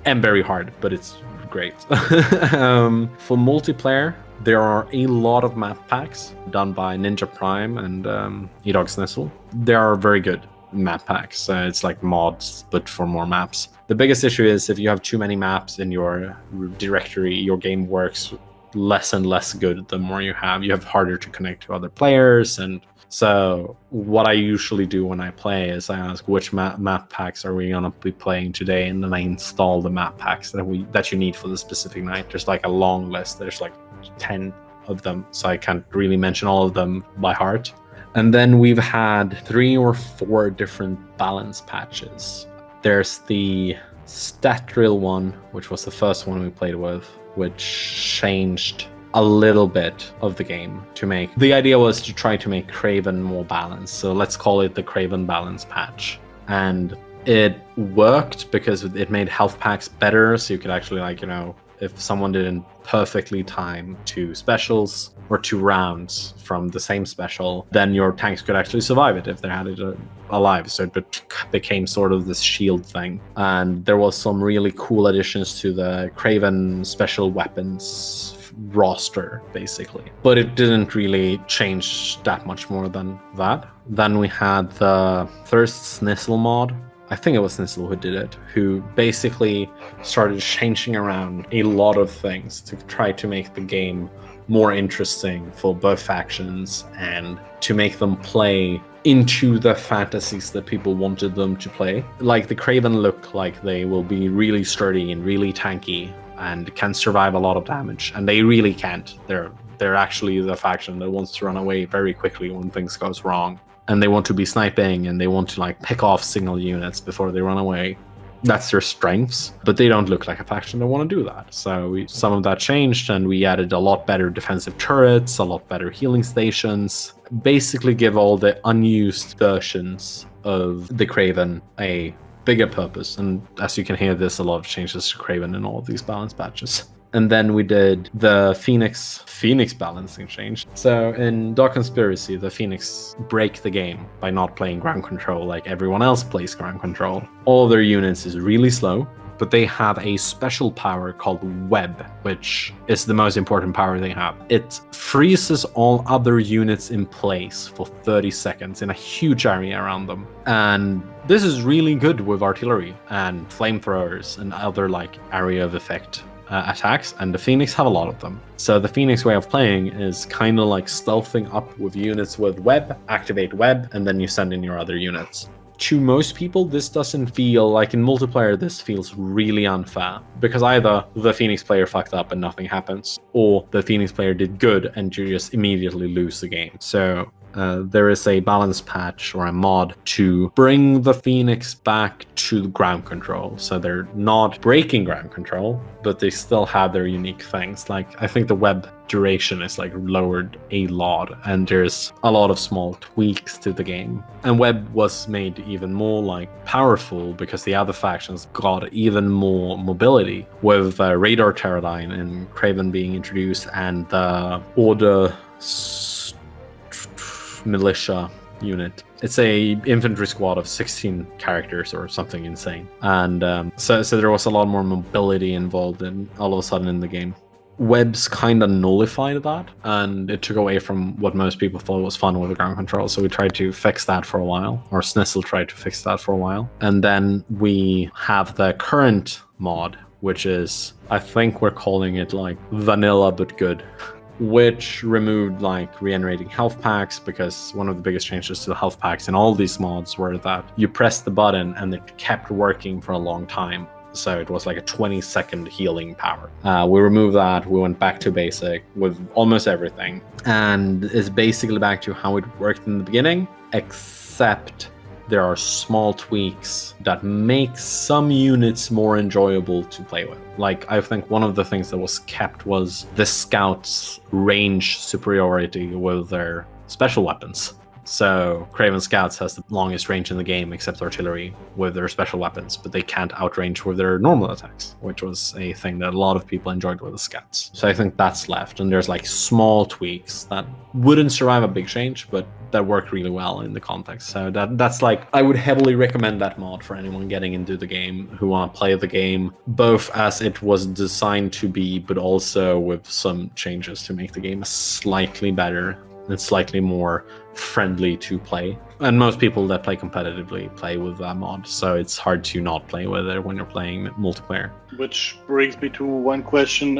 And very hard, but it's great. For multiplayer, there are a lot of map packs done by Ninja Prime and E-Dog Snizzle. They are very good map packs. It's like mods, but for more maps. The biggest issue is if you have too many maps in your directory, your game works less and less good the more you have. You have harder to connect to other players. And so what I usually do when I play is I ask which map packs are we going to be playing today, and then I install the map packs that you need for the specific night. There's like a long list. There's like 10 of them, so I can't really mention all of them by heart. And then we've had 3 or 4 different balance patches. There's the stat drill one, which was the first one we played with, which changed a little bit of the game to make. The idea was to try to make Craven more balanced. So let's call it the Craven balance patch. And it worked because it made health packs better. So you could actually, like, you know, if someone didn't perfectly time 2 specials or 2 rounds from the same special, then your tanks could actually survive it if they had it alive. So it became sort of this shield thing. And there was some really cool additions to the Craven special weapons roster, basically. But it didn't really change that much more than that. Then we had the first Snizzle mod. I think it was Snizzle who did it, who basically started changing around a lot of things to try to make the game more interesting for both factions and to make them play into the fantasies that people wanted them to play. Like the Kraven look like they will be really sturdy and really tanky and can survive a lot of damage, and they really can't. They're actually the faction that wants to run away very quickly when things goes wrong, and they want to be sniping and they want to like pick off single units before they run away. That's their strengths, but they don't look like a faction that want to do that. So some of that changed, and we added a lot better defensive turrets, a lot better healing stations, basically give all the unused versions of the Kraven a bigger purpose. And as you can hear, there's a lot of changes to Kraven in all of these balance patches. And then we did the Phoenix balancing change. So in Dark Conspiracy, the Phoenix break the game by not playing ground control like everyone else plays ground control. All their units is really slow, but they have a special power called Web, which is the most important power they have. It freezes all other units in place for 30 seconds in a huge area around them. And this is really good with artillery and flamethrowers and other like area of effect attacks, and the Phoenix have a lot of them. So the Phoenix way of playing is kind of like stealthing up with units with Web, activate Web, and then you send in your other units. To most people, this doesn't feel like in multiplayer, this feels really unfair, because either the Phoenix player fucked up and nothing happens, or the Phoenix player did good and you just immediately lose the game. So there is a balance patch or a mod to bring the Phoenix back to ground control. So they're not breaking ground control, but they still have their unique things. Like I think the web duration is like lowered a lot, and there's a lot of small tweaks to the game. And web was made even more like powerful because the other factions got even more mobility with radar Terraline and Kraven being introduced, and the Order militia unit. It's a infantry squad of 16 characters or something insane, and so there was a lot more mobility involved in all of a sudden in the game. Webs kind of nullified that, and it took away from what most people thought was fun with the ground control. So we tried to fix that for a while, or Snizzle tried to fix that for a while, and then we have the current mod, which is, I think we're calling it like vanilla but good, which removed like regenerating health packs, because one of the biggest changes to the health packs in all these mods were that you pressed the button and it kept working for a long time. So it was like a 20-second healing power. We removed that. We went back to basic with almost everything, and it's basically back to how it worked in the beginning, except there are small tweaks that make some units more enjoyable to play with. Like, I think one of the things that was kept was the scouts' range superiority with their special weapons. So Kraven Scouts has the longest range in the game except artillery with their special weapons, but they can't outrange with their normal attacks, which was a thing that a lot of people enjoyed with the Scouts. So I think that's left, and there's like small tweaks that wouldn't survive a big change, but that work really well in the context. So that's like, I would heavily recommend that mod for anyone getting into the game who want to play the game, both as it was designed to be, but also with some changes to make the game slightly better and slightly more friendly to play. And most people that play competitively play with that mod, so it's hard to not play with it when you're playing multiplayer. Which brings me to one question.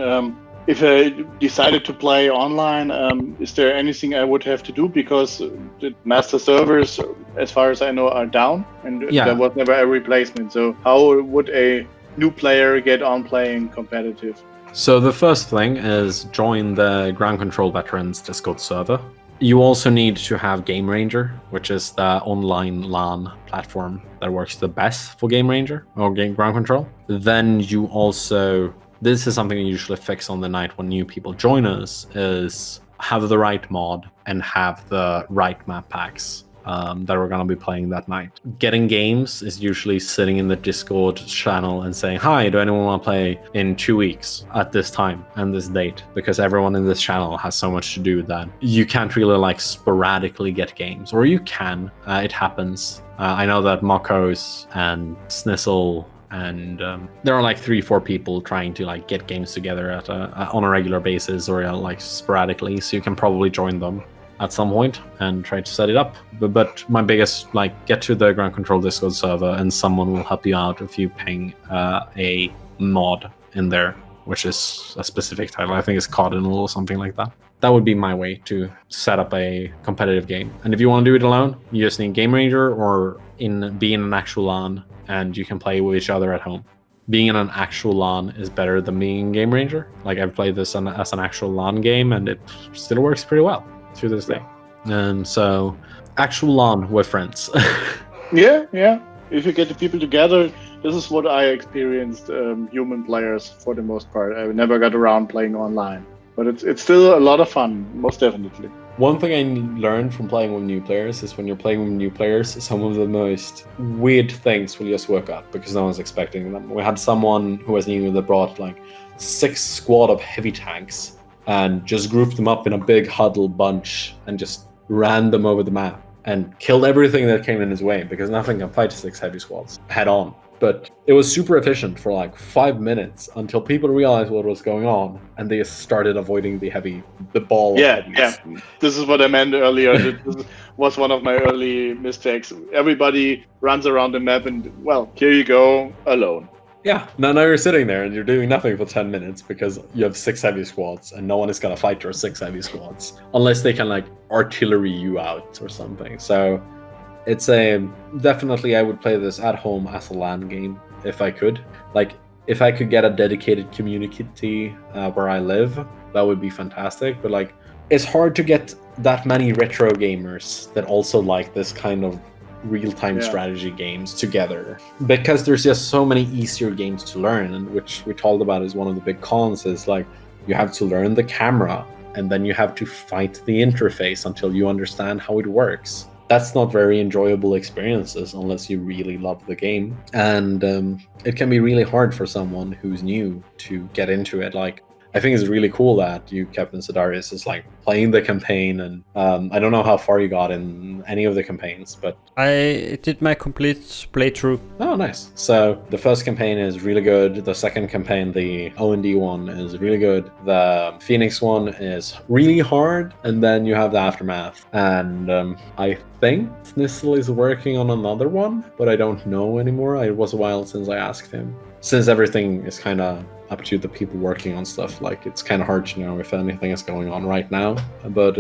If I decided to play online, is there anything I would have to do? Because the master servers, as far as I know, are down, and there was never a replacement. So how would a new player get on playing competitive? So the first thing is join the Ground Control Veterans Discord server. You also need to have Game Ranger, which is the online LAN platform that works the best for Game Ranger or Ground Control. Then you also, this is something you usually fix on the night when new people join us, is have the right mod and have the right map packs that we're going to be playing that night. Getting games is usually sitting in the Discord channel and saying, hi, do anyone want to play in 2 weeks at this time and this date? Because everyone in this channel has so much to do that you can't really like sporadically get games, or you can, it happens. I know that Makos and Snizzle and there are like 3-4 people trying to like get games together on a regular basis or like sporadically, so you can probably join them at some point and try to set it up. But my biggest, like, get to the Ground Control Discord server and someone will help you out if you ping a mod in there, which is a specific title. I think it's Cardinal or something like that. That would be my way to set up a competitive game. And if you want to do it alone, you just need Game Ranger or be in an actual LAN, and you can play with each other at home. Being in an actual LAN is better than being in Game Ranger. Like, I've played this as an actual LAN game, and it still works pretty well to this day. And so, actual LAN with friends. Yeah. If you get the people together, this is what I experienced. Human players for the most part. I never got around playing online, but it's still a lot of fun, most definitely. One thing I learned from playing with new players is when you're playing with new players, some of the most weird things will just work out because no one's expecting them. We had someone who was new that brought like 6 squad of heavy tanks and just grouped them up in a big huddle bunch and just ran them over the map and killed everything that came in his way, because nothing can fight 6 heavy squads head on. But it was super efficient for like 5 minutes until people realized what was going on and they started avoiding the ball. Yeah. This is what I meant earlier. This was one of my early mistakes. Everybody runs around the map and, well, here you go, alone. Yeah, now you're sitting there and you're doing nothing for 10 minutes because you have 6 heavy squads and no one is going to fight your 6 heavy squads unless they can like artillery you out or something. So it's definitely I would play this at home as a LAN game if I could. Like, if I could get a dedicated community where I live, that would be fantastic. But like, it's hard to get that many retro gamers that also like this kind of real-time strategy games together, because there's just so many easier games to learn, and which we talked about is one of the big cons is like you have to learn the camera and then you have to fight the interface until you understand how it works. That's not very enjoyable experiences unless you really love the game, and it can be really hard for someone who's new to get into it. Like, I think it's really cool that you, Captain Sidarius, is like playing the campaign, and I don't know how far you got in any of the campaigns, but I did my complete playthrough. Oh, nice. So the first campaign is really good. The second campaign, the O&D one, is really good. The Phoenix one is really hard, and then you have the Aftermath. And I think Snissel is working on another one, but I don't know anymore. It was a while since I asked him. Since everything is kind of up to the people working on stuff, like, it's kind of hard to know if anything is going on right now. But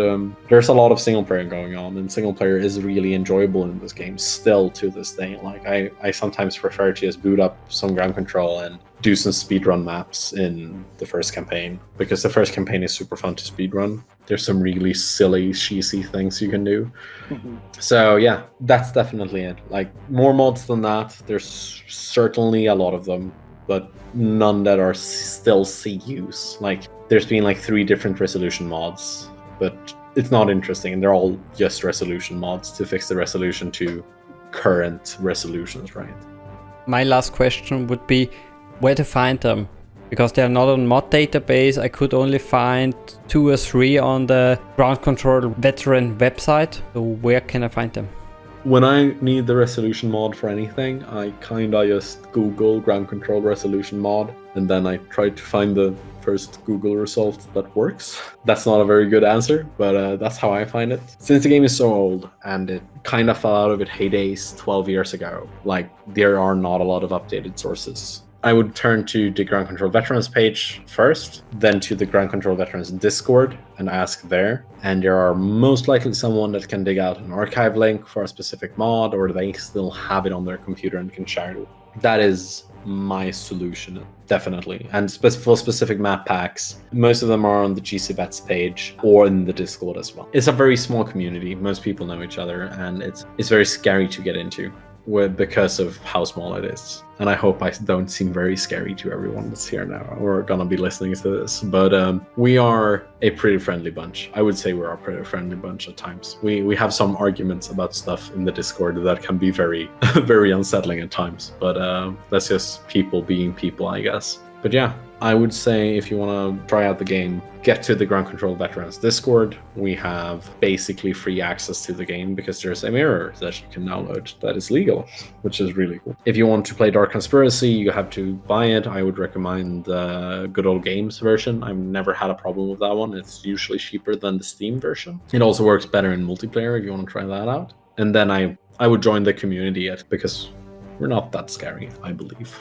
there's a lot of single player going on, and single player is really enjoyable in this game still to this day. Like, I sometimes prefer to just boot up some ground control and do some speedrun maps in the first campaign, because the first campaign is super fun to speedrun. There's some really silly, cheesy things you can do. So yeah, that's definitely it. Like, more mods than that, there's certainly a lot of them, but none that are still see use. Like, there's been like 3 different resolution mods, but it's not interesting. They're all just resolution mods to fix the resolution to current resolutions, right? My last question would be where to find them, because they're not on mod database. I could only find 2 or 3 on the Ground Control Veteran website. So where can I find them? When I need the resolution mod for anything, I kinda just Google ground control resolution mod, and then I try to find the first Google result that works. That's not a very good answer, but that's how I find it. Since the game is so old and it kind of fell out of its heydays 12 years ago, like, there are not a lot of updated sources. I would turn to the Ground Control Veterans page first, then to the Ground Control Veterans Discord and ask there. And there are most likely someone that can dig out an archive link for a specific mod, or they still have it on their computer and can share it. That is my solution, definitely. And for specific map packs, most of them are on the GCVets page or in the Discord as well. It's a very small community. Most people know each other, and it's very scary to get into because of how small it is. And I hope I don't seem very scary to everyone that's here now or gonna be listening to this. But we are a pretty friendly bunch. I would say we're a pretty friendly bunch at times. We have some arguments about stuff in the Discord that can be very, very unsettling at times. But that's just people being people, I guess. But yeah, I would say if you want to try out the game, get to the Ground Control Veterans Discord. We have basically free access to the game because there's a mirror that you can download that is legal, which is really cool. If you want to play Dark Conspiracy, you have to buy it. I would recommend the Good Old Games version. I've never had a problem with that one. It's usually cheaper than the Steam version. It also works better in multiplayer if you want to try that out. And then I would join the community because we're not that scary, I believe.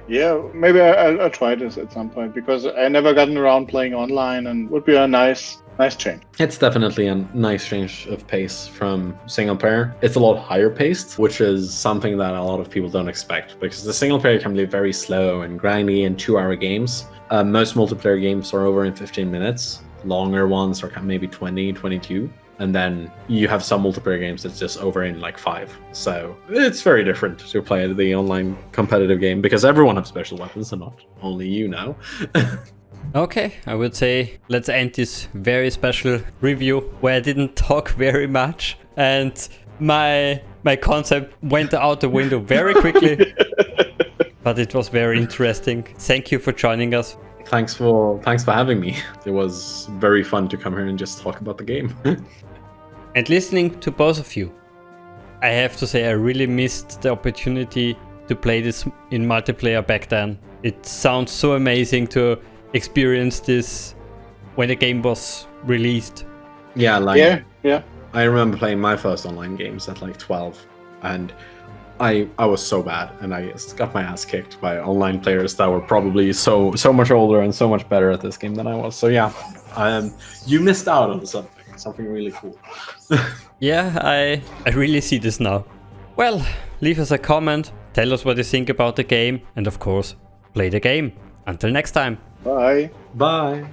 Yeah, maybe I'll try this at some point because I never gotten around playing online and would be a nice change. It's definitely a nice change of pace from single player. It's a lot higher paced, which is something that a lot of people don't expect because the single player can be very slow and grindy and 2-hour games. Most multiplayer games are over in 15 minutes. Longer ones are maybe 20, 22. And then you have some multiplayer games that's just over in like 5. So it's very different to play the online competitive game because everyone has special weapons and not only you now. Okay, I would say let's end this very special review where I didn't talk very much and my concept went out the window very quickly. But it was very interesting. Thank you for joining us. Thanks for having me. It was very fun to come here and just talk about the game. And listening to both of you, I have to say I really missed the opportunity to play this in multiplayer back then. It sounds so amazing to experience this when the game was released. Yeah, yeah. I remember playing my first online games at like 12 and I was so bad and I just got my ass kicked by online players that were probably so much older and so much better at this game than I was. So yeah, you missed out on something really cool. Yeah, I really see this now. Well, leave us a comment, tell us what you think about the game, and of course, play the game. Until next time. Bye. Bye.